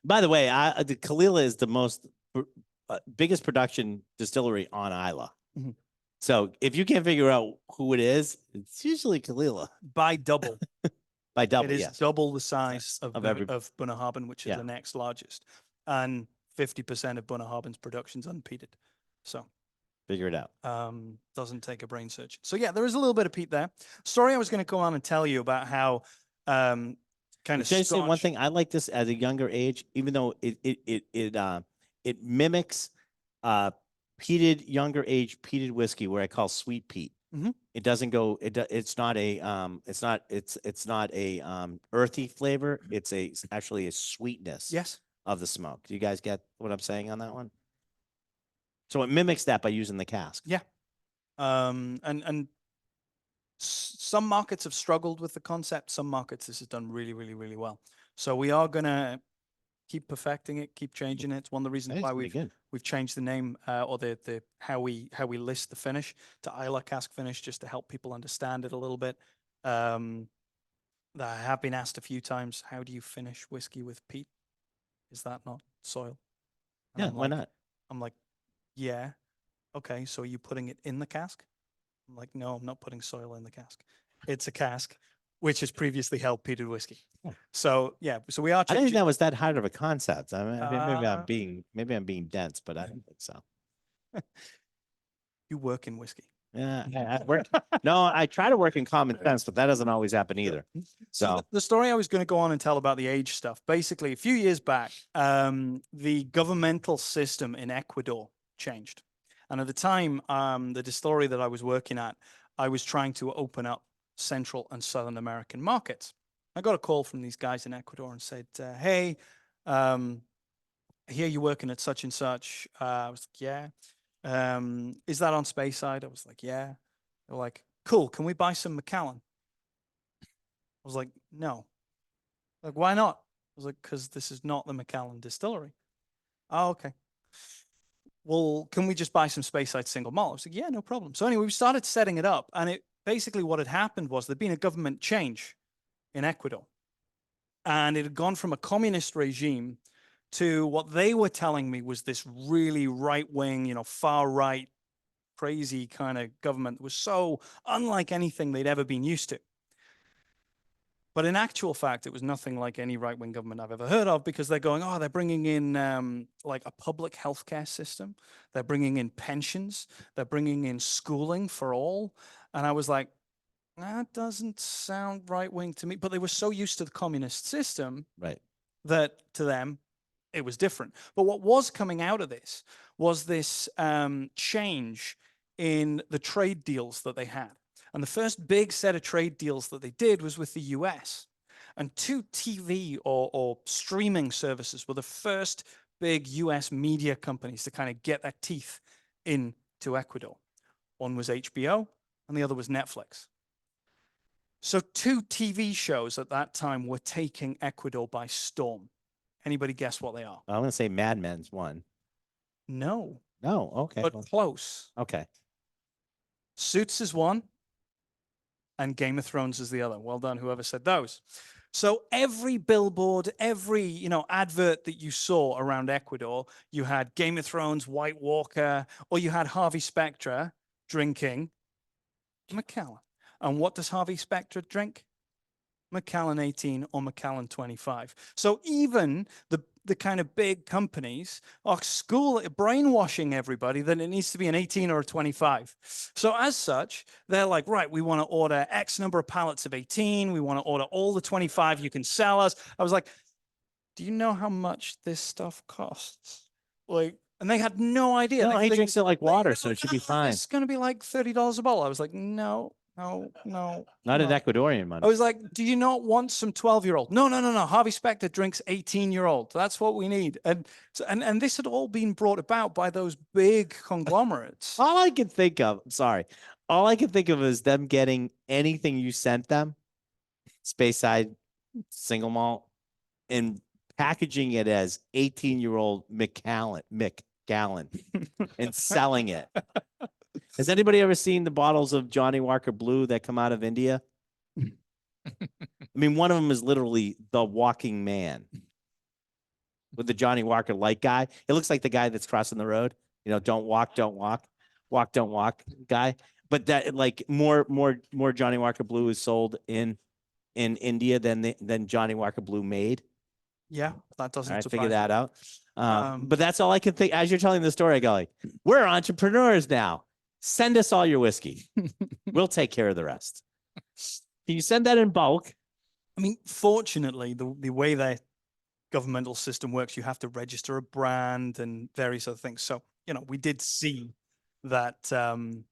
Speaker 1: By the way, the Kalila is the most biggest production distillery on Islay.
Speaker 3: Mhm.
Speaker 1: So if you can't figure out who it is, it's usually Kalila
Speaker 3: By double.
Speaker 1: by double.
Speaker 3: It is
Speaker 1: Yes.
Speaker 3: double the size of
Speaker 1: every-
Speaker 3: Bunnahabhain, which is
Speaker 1: Yeah.
Speaker 3: the next largest. And 50% of Bunnahabhain's production's unpeated. So
Speaker 1: Figure it out.
Speaker 3: doesn't take a brain surgeon. So yeah, there is a little bit of peat there. Story I was going to go on and tell you about how kind of
Speaker 1: Can I say one
Speaker 3: Scotch-
Speaker 1: thing? I like this at a younger age, even though it mimics peated younger age peated whiskey, where I call sweet peat.
Speaker 3: Mhm.
Speaker 1: It doesn't go. It's not a earthy flavor. It's actually a sweetness
Speaker 3: Yes.
Speaker 1: of the smoke. Do you guys get what I'm saying on that one? So it mimics that by using the cask.
Speaker 3: Yeah. And some markets have struggled with the concept. Some markets this has done really, really, really well. So we are gonna keep perfecting it, keep changing it. It's one of the reasons
Speaker 1: That is
Speaker 3: why
Speaker 1: pretty good.
Speaker 3: we've changed the name or the how we list the finish to Islay cask finish, just to help people understand it a little bit. I have been asked a few times, how do you finish whiskey with peat? Is that not soil? And
Speaker 1: Yeah,
Speaker 3: I'm
Speaker 1: why
Speaker 3: like-
Speaker 1: not?
Speaker 3: I'm like, yeah. Okay, so are you putting it in the cask? I'm like, no, I'm not putting soil in the cask. It's a cask which has previously held peated whiskey.
Speaker 1: Yeah.
Speaker 3: So yeah, so we are
Speaker 1: I didn't think
Speaker 3: changing.
Speaker 1: that was that hard of a concept. I mean,
Speaker 3: Uh,
Speaker 1: maybe I'm being dense, but I don't think so.
Speaker 3: You work in whiskey.
Speaker 1: Yeah, I work. No, I try to work in common sense, but that doesn't always happen either. So
Speaker 3: The story I was going to go on and tell about the age stuff, basically a few years back, the governmental system in Ecuador changed. And at the time, the distillery that I was working at, I was trying to open up Central and Southern American markets. I got a call from these guys in Ecuador and said, hey, I hear you're working at such and such. I was like, yeah. Is that on Speyside? I was like, yeah. They're like, cool. Can we buy some Macallan? I was like, no. Like, why not? I was like, because this is not the Macallan distillery. Oh, okay. Well, can we just buy some Speyside single malt? I was like, yeah, no problem. So anyway, we started setting it up, and it basically what had happened was there'd been a government change in Ecuador, and it had gone from a communist regime to what they were telling me was this really right-wing, far right, crazy kind of government that was so unlike anything they'd ever been used to. But in actual fact, it was nothing like any right-wing government I've ever heard of, because they're going, they're bringing in like a public healthcare system. They're bringing in pensions. They're bringing in schooling for all. And I was like, that doesn't sound right-wing to me. But they were so used to the communist system
Speaker 1: right.
Speaker 3: that to them, it was different. But what was coming out of this was this change in the trade deals that they had. And the first big set of trade deals that they did was with the US. And two TV or streaming services were the first big US media companies to kind of get their teeth into Ecuador. One was HBO and the other was Netflix. So two TV shows at that time were taking Ecuador by storm. Anybody guess what they are?
Speaker 1: I'm gonna say Mad Men's one.
Speaker 3: No,
Speaker 1: No, okay.
Speaker 3: but close.
Speaker 1: Okay.
Speaker 3: Suits is one, and Game of Thrones is the other. Well done, whoever said those. So every billboard, every advert that you saw around Ecuador, you had Game of Thrones, White Walker, or you had Harvey Specter drinking Macallan. And what does Harvey Specter drink? Macallan 18 or Macallan 25. So even the kind of big companies are brainwashing everybody that it needs to be an 18 or a 25. So as such, they're like, right, we want to order X number of pallets of 18. We want to order all the 25 you can sell us. I was like, do you know how much this stuff costs? Like, and they had no idea.
Speaker 1: No, he
Speaker 3: They-
Speaker 1: drinks it like
Speaker 3: they-
Speaker 1: water,
Speaker 3: they
Speaker 1: so
Speaker 3: were
Speaker 1: it should be
Speaker 3: like,
Speaker 1: fine.
Speaker 3: It's going to be like $30 a bottle. I was like, no.
Speaker 1: Not in Ecuadorian money.
Speaker 3: I was like, do you not want some 12-year-old? No. Harvey Specter drinks 18-year-old. That's what we need. And this had all been brought about by those big conglomerates.
Speaker 1: All I can think of, all I can think of is them getting anything you sent them, Speyside, single malt, and packaging it as 18-year-old McGallen, and selling it. Has anybody ever seen the bottles of Johnny Walker Blue that come out of India? I mean, one of them is literally the walking man with the Johnny Walker light guy. It looks like the guy that's crossing the road. You know, don't walk guy. But that like more Johnny Walker Blue is sold in India than Johnny Walker Blue made.
Speaker 3: Yeah, that doesn't
Speaker 1: All right,
Speaker 3: surprise
Speaker 1: figure
Speaker 3: me.
Speaker 1: that out. But that's all I can think. As you're telling the story, I go like, we're entrepreneurs now. Send us all your whiskey. We'll take care of the rest. Can you send that in bulk?
Speaker 3: I mean, fortunately, the way the governmental system works, you have to register a brand and various other things. So, you know, we did see that the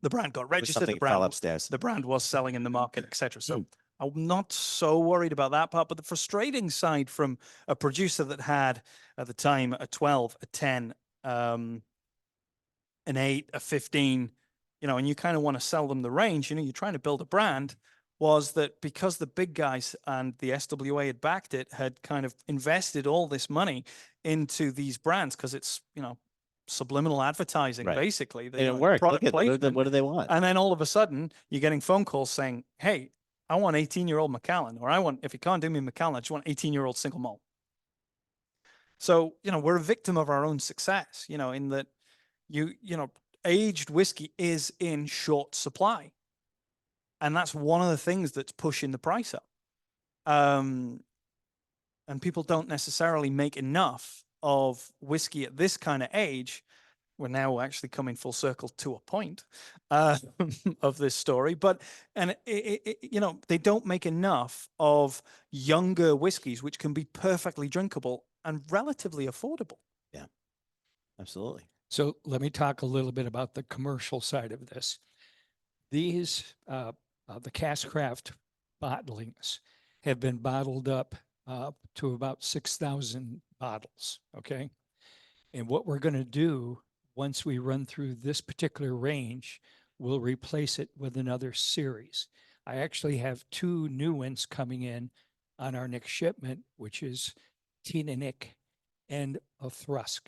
Speaker 3: brand got registered,
Speaker 1: Something fell upstairs.
Speaker 3: the brand was selling in the market, etc. So I'm not so worried about that part. But the frustrating side from a producer that had at the time a 12, a 10, an 8, a 15, you know, and you kind of want to sell them the range, you know, you're trying to build a brand, was that because the big guys and the SWA had backed it, had kind of invested all this money into these brands because it's, you know, subliminal advertising,
Speaker 1: Right.
Speaker 3: basically.
Speaker 1: And it worked. Look at what do they want?
Speaker 3: And then all of a sudden, you're getting phone calls saying, hey, I want 18-year-old Macallan, or I want, if you can't do me Macallan, I just want 18-year-old single malt. So, you know, we're a victim of our own success, you know, in that you know, aged whiskey is in short supply. And that's one of the things that's pushing the price up. And people don't necessarily make enough of whiskey at this kind of age. We're now actually coming full circle to a point of this story, but you know, they don't make enough of younger whiskeys, which can be perfectly drinkable and relatively affordable.
Speaker 1: Yeah, absolutely.
Speaker 2: So let me talk a little bit about the commercial side of this. These, the cask craft bottlings have been bottled up to about 6,000 bottles, okay? And what we're going to do once we run through this particular range, we'll replace it with another series. I actually have 2 new ones coming in on our next shipment, which is Tinanik and a Thrusk.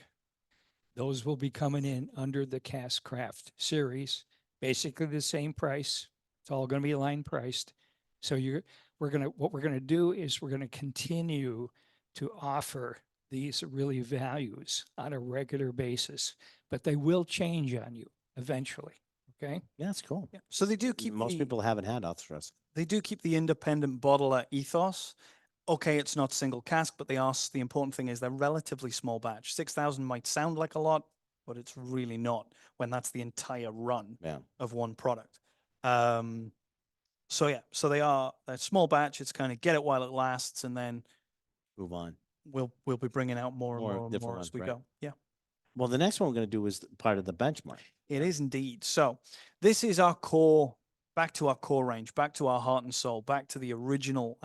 Speaker 2: Those will be coming in under the cask craft series, basically the same price. It's all going to be line priced. So what we're going to do is we're going to continue to offer these really values on a regular basis, but they will change on you eventually. Okay.
Speaker 1: Yeah, that's cool.
Speaker 3: Yeah. So they do keep
Speaker 1: Most people haven't had Althrusk.
Speaker 3: They do keep the independent bottler ethos. Okay, it's not single cask, but the important thing is they're relatively small batch. 6,000 might sound like a lot, but it's really not when that's the entire run of one product. So yeah, so they're small batch. It's kind of get it while it lasts, and then
Speaker 1: Move on.
Speaker 3: We'll be bringing out more and more and more as we go. Yeah.
Speaker 1: Well, the next one we're going to do is part of the benchmark.
Speaker 3: It is indeed. So this is our core, back to our core range, back to our heart and soul, back to the original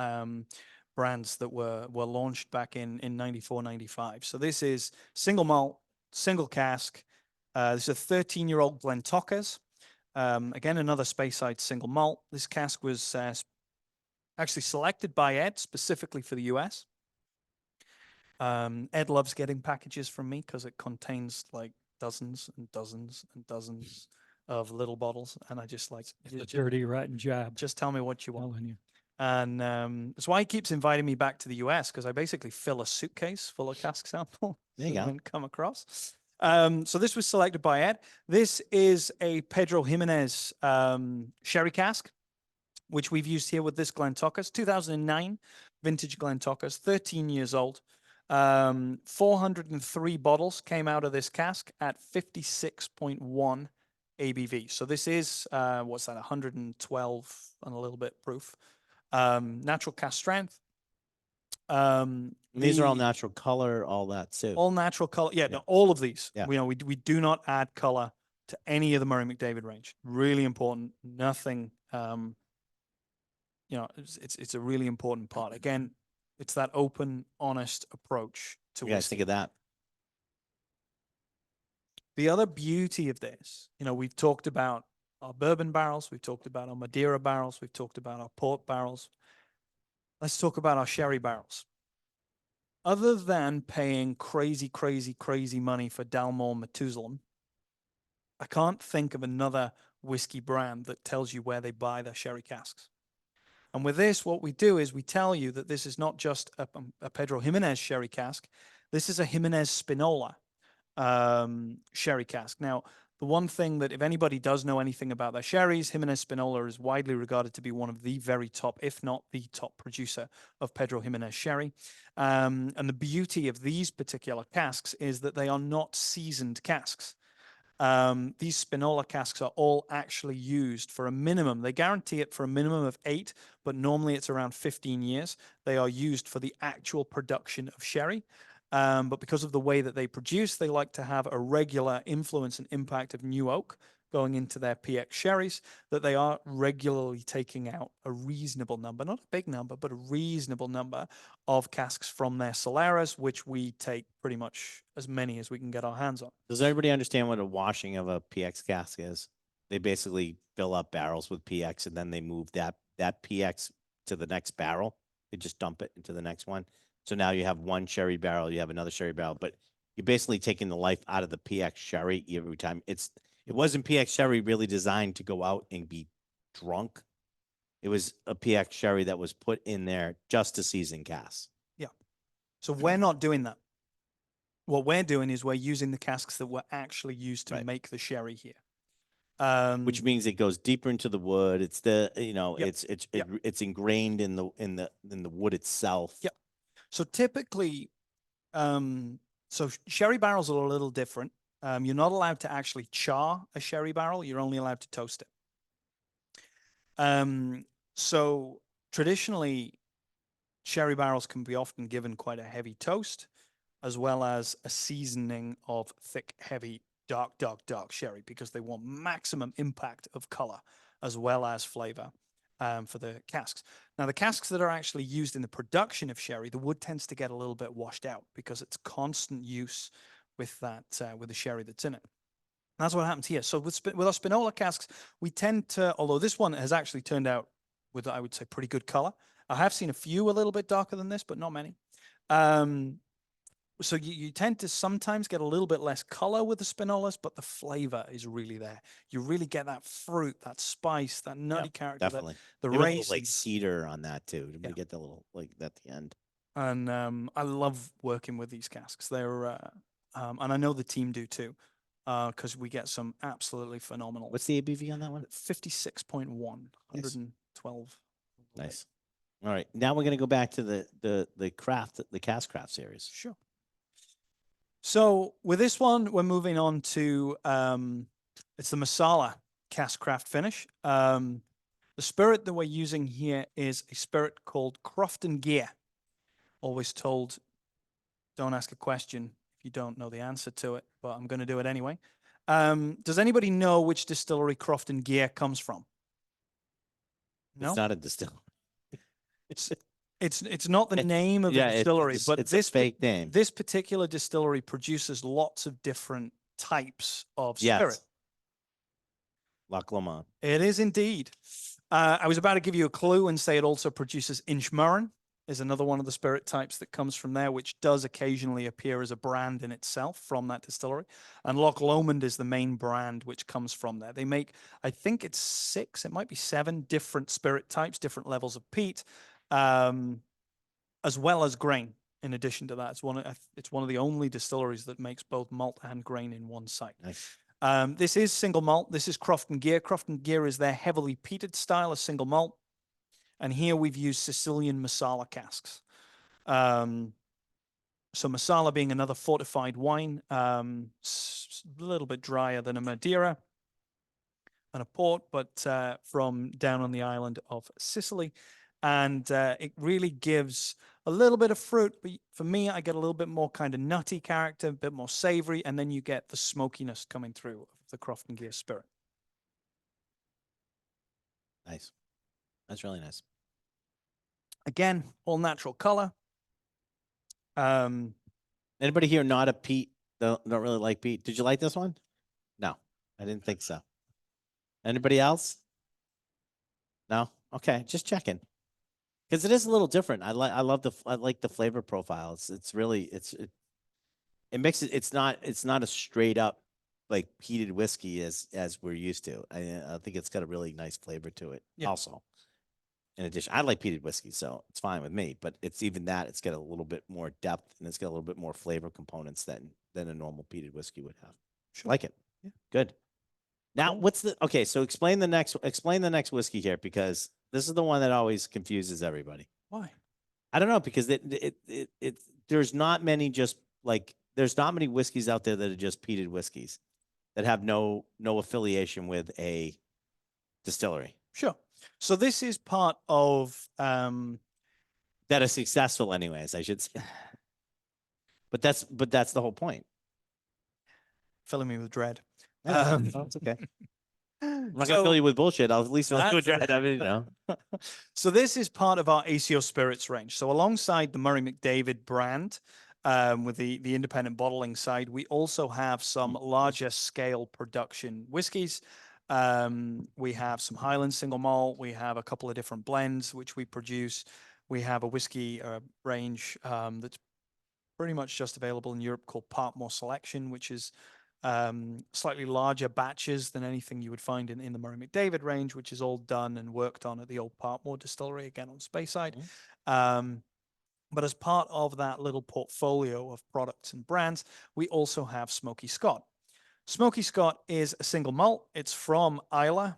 Speaker 3: brands that were launched back in 94, 95. So this is single malt, single cask. This is a 13-year-old Glentockers. Again, another Speyside single malt. This cask was actually selected by Ed specifically for the US. Ed loves getting packages from me because it contains like dozens and dozens and dozens of little bottles, and I just like
Speaker 2: it's a dirty, rotten job.
Speaker 3: Just tell me what you want.
Speaker 2: You.
Speaker 3: And that's why he keeps inviting me back to the US, because I basically fill a suitcase full of cask sample.
Speaker 1: There you go.
Speaker 3: Come across. So this was selected by Ed. This is a Pedro Jimenez sherry cask. which we've used here with this Glentockers, 2009 vintage Glentockers, 13 years old. 403 bottles came out of this cask at 56.1 ABV. So this is, what's that, 112 and a little bit proof. Natural cask strength.
Speaker 1: These are all
Speaker 3: The-
Speaker 1: natural color, all that too.
Speaker 3: all natural color. Yeah,
Speaker 1: Yeah.
Speaker 3: no, all of these.
Speaker 1: Yeah.
Speaker 3: We do not add color to any of the Murray McDavid range. Really important. Nothing. It's a really important part. Again, it's that open, honest approach to
Speaker 1: You guys
Speaker 3: whiskey.
Speaker 1: think of that?
Speaker 3: The other beauty of this, we've talked about our bourbon barrels, we've talked about our Madeira barrels, we've talked about our port barrels. Let's talk about our sherry barrels. Other than paying crazy, crazy, crazy money for Dalmore Methuselah, I can't think of another whiskey brand that tells you where they buy their sherry casks. And with this, what we do is we tell you that this is not just a Pedro Jimenez sherry cask. This is a Jimenez Spinola sherry cask. Now, the one thing that if anybody does know anything about their sherries, Jimenez Spinola is widely regarded to be one of the very top, if not the top producer of Pedro Jimenez sherry. And the beauty of these particular casks is that they are not seasoned casks. These Spinola casks are all actually used for a minimum. They guarantee it for a minimum of 8, but normally it's around 15 years. They are used for the actual production of sherry. But because of the way that they produce, they like to have a regular influence and impact of new oak going into their PX sherries, that they are regularly taking out a reasonable number, not a big number, but a reasonable number of casks from their Solaras, which we take pretty much as many as we can get our hands on.
Speaker 1: Does everybody understand what a washing of a PX cask is? They basically fill up barrels with PX and then they move that PX to the next barrel. They just dump it into the next one. So now you have one sherry barrel, you have another sherry barrel, but you're basically taking the life out of the PX sherry every time. It wasn't PX sherry really designed to go out and be drunk. It was a PX sherry that was put in there just to season casks.
Speaker 3: Yeah. So we're not doing that. What we're doing is we're using the casks that were actually used to
Speaker 1: Right.
Speaker 3: make the sherry here.
Speaker 1: Which means it goes deeper into the wood. It's
Speaker 3: Yep.
Speaker 1: it's ingrained in the wood itself.
Speaker 3: Yep. So typically, so sherry barrels are a little different. You're not allowed to actually char a sherry barrel. You're only allowed to toast it. So traditionally, sherry barrels can be often given quite a heavy toast, as well as a seasoning of thick, heavy, dark sherry, because they want maximum impact of color as well as flavor for the casks. Now, the casks that are actually used in the production of sherry, the wood tends to get a little bit washed out because it's constant use with that with the sherry that's in it. And that's what happens here. So with our Spinola casks, we tend to, although this one has actually turned out with, I would say, pretty good color. I have seen a few a little bit darker than this, but not many. So you tend to sometimes get a little bit less color with the Spinolas, but the flavor is really there. You really get that fruit, that spice, that nutty character,
Speaker 1: Definitely.
Speaker 3: the
Speaker 1: Maybe a little,
Speaker 3: raisins.
Speaker 1: like cedar on that too.
Speaker 3: Yeah.
Speaker 1: We get the little like at the end.
Speaker 3: And I love working with these casks. They're and I know the team do too, because we get some absolutely phenomenal.
Speaker 1: What's the ABV on that one?
Speaker 3: 56.1, 112.
Speaker 1: Nice. All right. Now we're gonna go back to the cask craft series.
Speaker 3: Sure. So with this one, we're moving on to it's the Masala cask craft finish. The spirit that we're using here is a spirit called Crofton Gear. Always told, don't ask a question if you don't know the answer to it, but I'm going to do it anyway. Does anybody know which distillery Crofton Gear comes from? No,
Speaker 1: It's not a distillery.
Speaker 3: it's not the name of the distillery, but
Speaker 1: it's
Speaker 3: this
Speaker 1: a fake name.
Speaker 3: This particular distillery produces lots of different types of spirit.
Speaker 1: Loch Lomond.
Speaker 3: It is indeed. I was about to give you a clue and say it also produces Inchmurren, is another one of the spirit types that comes from there, which does occasionally appear as a brand in itself from that distillery. And Loch Lomond is the main brand which comes from there. They make, I think it's 6, it might be 7 different spirit types, different levels of peat, as well as grain. In addition to that, it's one of the only distilleries that makes both malt and grain in one site.
Speaker 1: Nice.
Speaker 3: This is single malt. This is Crofton Gear. Crofton Gear is their heavily peated style of single malt. And here we've used Sicilian Marsala casks. So Marsala being another fortified wine, a little bit drier than a Madeira and a port, but from down on the island of Sicily. And it really gives a little bit of fruit, but for me, I get a little bit more kind of nutty character, a bit more savory, and then you get the smokiness coming through of the Croft and Gear spirit.
Speaker 1: Nice. That's really nice.
Speaker 3: Again, all natural color.
Speaker 1: Anybody here not a peat? Don't really like peat. Did you like this one? No, I didn't think so. Anybody else? No? Okay, just checking. Because it is a little different. I like the flavor profile. It's really it makes it it's not a straight up like peated whiskey as we're used to. I think it's got a really nice flavor to it.
Speaker 3: Yeah.
Speaker 1: Also, in addition, I like peated whiskey, so it's fine with me. But it's even that it's got a little bit more depth and it's got a little bit more flavor components than a normal peated whiskey would have.
Speaker 3: Sure.
Speaker 1: Like it. Yeah. Good. Now,
Speaker 3: Cool.
Speaker 1: what's the okay? So explain the next whiskey here, because this is the one that always confuses everybody.
Speaker 3: Why?
Speaker 1: I don't know, because there's not many there's not many whiskeys out there that are just peated whiskeys that have no affiliation with a distillery
Speaker 3: Sure. So this is part of
Speaker 1: that are successful, anyways. I should say, but that's the whole point.
Speaker 3: filling me with dread.
Speaker 1: It's okay. I'm not gonna fill you with bullshit. I'll at least fill you with dread. I mean, you know.
Speaker 3: So this is part of our ACO Spirits range. So alongside the Murray McDavid brand, with the independent bottling side, we also have some larger scale production whiskeys. We have some Highland single malt. We have a couple of different blends which we produce. We have a whiskey range that's pretty much just available in Europe called Parkmore Selection, which is slightly larger batches than anything you would find in the Murray McDavid range, which is all done and worked on at the old Parkmore distillery, again on Speyside. But as part of that little portfolio of products and brands, we also have Smoky Scott. Smoky Scott is a single malt. It's from Islay.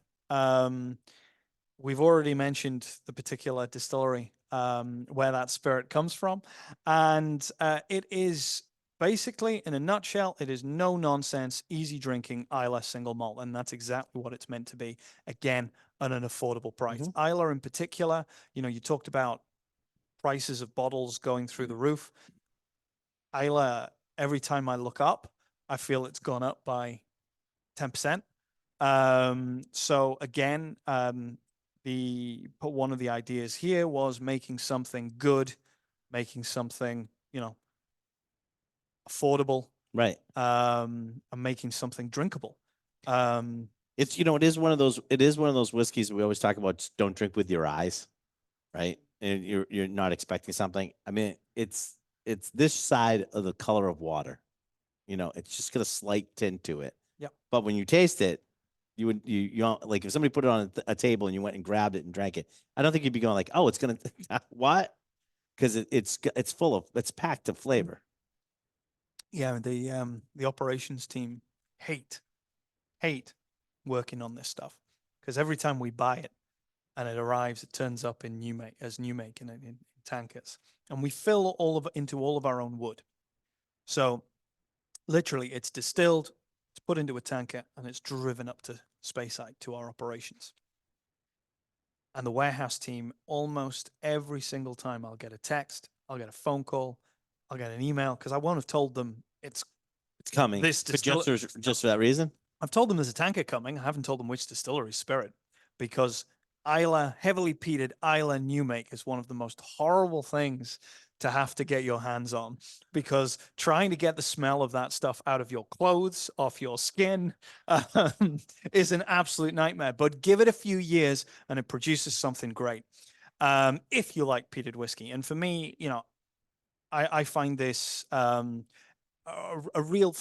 Speaker 3: We've already mentioned the particular distillery where that spirit comes from. And it is basically, in a nutshell, it is no nonsense, easy drinking Islay single malt. And that's exactly what it's meant to be. Again, at an affordable price. Islay in particular, you talked about prices of bottles going through the roof. Islay, every time I look up, I feel it's gone up by 10%. So again, one of the ideas here was making something good, making something, affordable,
Speaker 1: Right.
Speaker 3: and making something drinkable.
Speaker 1: It's it is one of those whiskeys we always talk about. Just don't drink with your eyes, right? And you're not expecting something. I mean, it's this side of the color of water. It's just got a slight tint to it.
Speaker 3: Yep. But
Speaker 1: But when you taste it, you don't, like if somebody put it on a table and you went and grabbed it and drank it, I don't think you'd be going like, oh, it's gonna what? Because it's packed of flavor.
Speaker 3: yeah, the operations team hate working on this stuff, because every time we buy it and it arrives, it turns up in new make in tankers, and we fill into all of our own wood. So literally, it's distilled, it's put into a tanker, and it's driven up to Speyside to our operations. And the warehouse team, almost every single time, I'll get a text, I'll get a phone call, I'll get an email, because I won't have told them it's
Speaker 1: coming.
Speaker 3: This
Speaker 1: But just for that reason.
Speaker 3: I've told them there's a tanker coming. I haven't told them which distillery spirit, because Islay, heavily peated Islay new make is one of the most horrible things to have to get your hands on, because trying to get the smell of that stuff out of your clothes, off your skin, is an absolute nightmare. But give it a few years and it produces something great. If you like peated whiskey. And for me, I find this a real...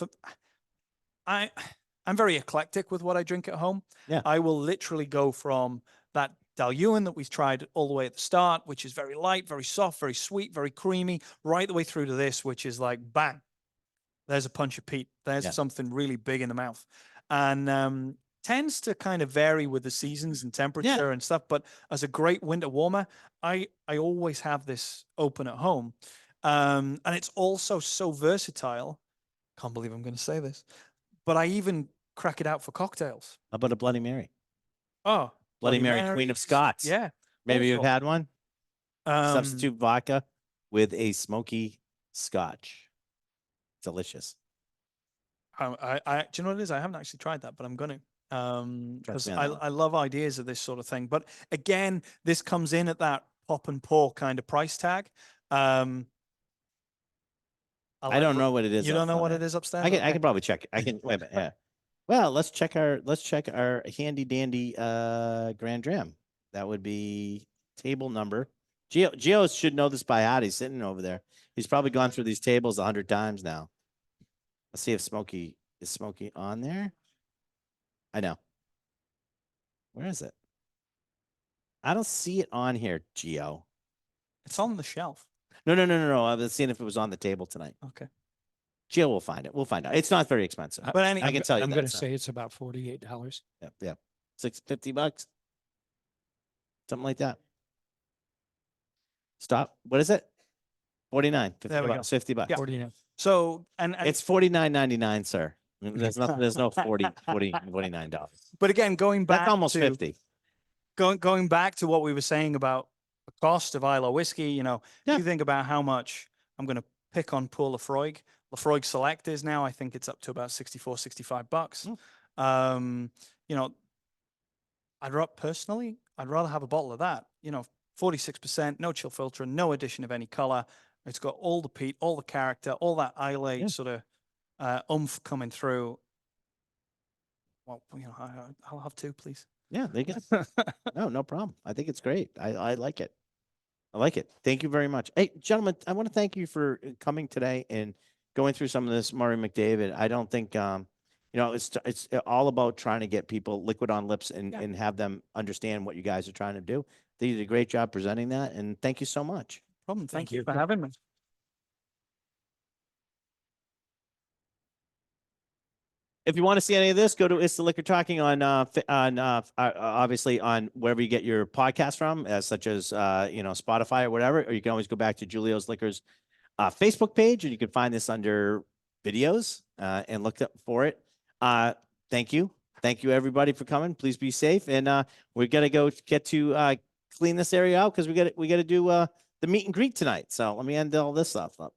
Speaker 3: I'm very eclectic with what I drink at home.
Speaker 1: Yeah.
Speaker 3: I will literally go from that Dalyuan that we've tried all the way at the start, which is very light, very soft, very sweet, very creamy, right the way through to this, which is like, bang, there's a punch of peat. There's something really big in the mouth. And tends to kind of vary with the seasons and temperature and stuff. But as a great winter warmer, I always have this open at home. And it's also so versatile. Can't believe I'm going to say this, but I even crack it out for cocktails.
Speaker 1: How about a Bloody Mary?
Speaker 3: Oh,
Speaker 1: Bloody Mary, Queen of Scots.
Speaker 3: Yeah.
Speaker 1: Maybe you've
Speaker 3: also.
Speaker 1: had one.
Speaker 3: Um,
Speaker 1: Substitute vodka with a smoky Scotch. Delicious.
Speaker 3: do you know what it is? I haven't actually tried that, but I'm going to. Because
Speaker 1: me on that one.
Speaker 3: I love ideas of this sort of thing. But again, this comes in at that pop and pour kind of price tag.
Speaker 1: I don't know what it is.
Speaker 3: You don't know what
Speaker 1: offhand.
Speaker 3: it is upstairs?
Speaker 1: I
Speaker 3: Okay.
Speaker 1: can probably check it. I can wait a minute. Yeah. Well, let's check our handy dandy Grand Dram. That would be table number. Gio should know this by heart. He's sitting over there. He's probably gone through these tables 100 times now. Let's see if Smokey is on there. I know. Where is it? I don't see it on here, Gio.
Speaker 3: It's on the shelf.
Speaker 1: No. I was seeing if it was on the table tonight.
Speaker 3: Okay.
Speaker 1: Gio will find it. We'll find out. It's not very expensive.
Speaker 3: But any,
Speaker 1: I can tell you.
Speaker 2: I'm
Speaker 1: that
Speaker 2: going to
Speaker 1: it's not.
Speaker 2: say it's about $48.
Speaker 1: Yeah. $650. Something like that. Stop. What is it? 49. 50
Speaker 3: There we go.
Speaker 1: bucks, 50 bucks.
Speaker 3: Yeah.
Speaker 2: 49.
Speaker 3: so, and
Speaker 1: It's $49.99, sir. There's no $49.
Speaker 3: but again, going back
Speaker 1: That's almost
Speaker 3: to
Speaker 1: 50.
Speaker 3: going back to what we were saying about the cost of Isla whiskey, you know,
Speaker 1: Yeah.
Speaker 3: if you think about how much I'm going to pick on poor Lafroig Select is now, I think it's up to about 64, 65 bucks. You know, I'd rather have a bottle of that, you know, 46%, no chill filter, no addition of any color. It's got all the peat, all the character, all that Islay sort of oomph coming through. Well, you know, I'll have two, please.
Speaker 1: Yeah, they get no problem. I think it's great. I like it. I like it. Thank you very much. Hey, gentlemen, I want to thank you for coming today and going through some of this Murray McDavid. I don't think you know, it's all about trying to get people liquid on lips and have them understand what you guys are trying to do. They did a great job presenting that, and thank you so much.
Speaker 3: Problem. Thank you for having me.
Speaker 1: If you want to see any of this, go to It's the Liquor Talking on obviously on wherever you get your podcast from, such as you know, Spotify or whatever. Or you can always go back to Julio's Liquors Facebook page, and you can find this under videos and look up for it. Thank you everybody for coming. Please be safe, and we're gonna go get to clean this area out because we got to do the meet and greet tonight. So let me end all this stuff up.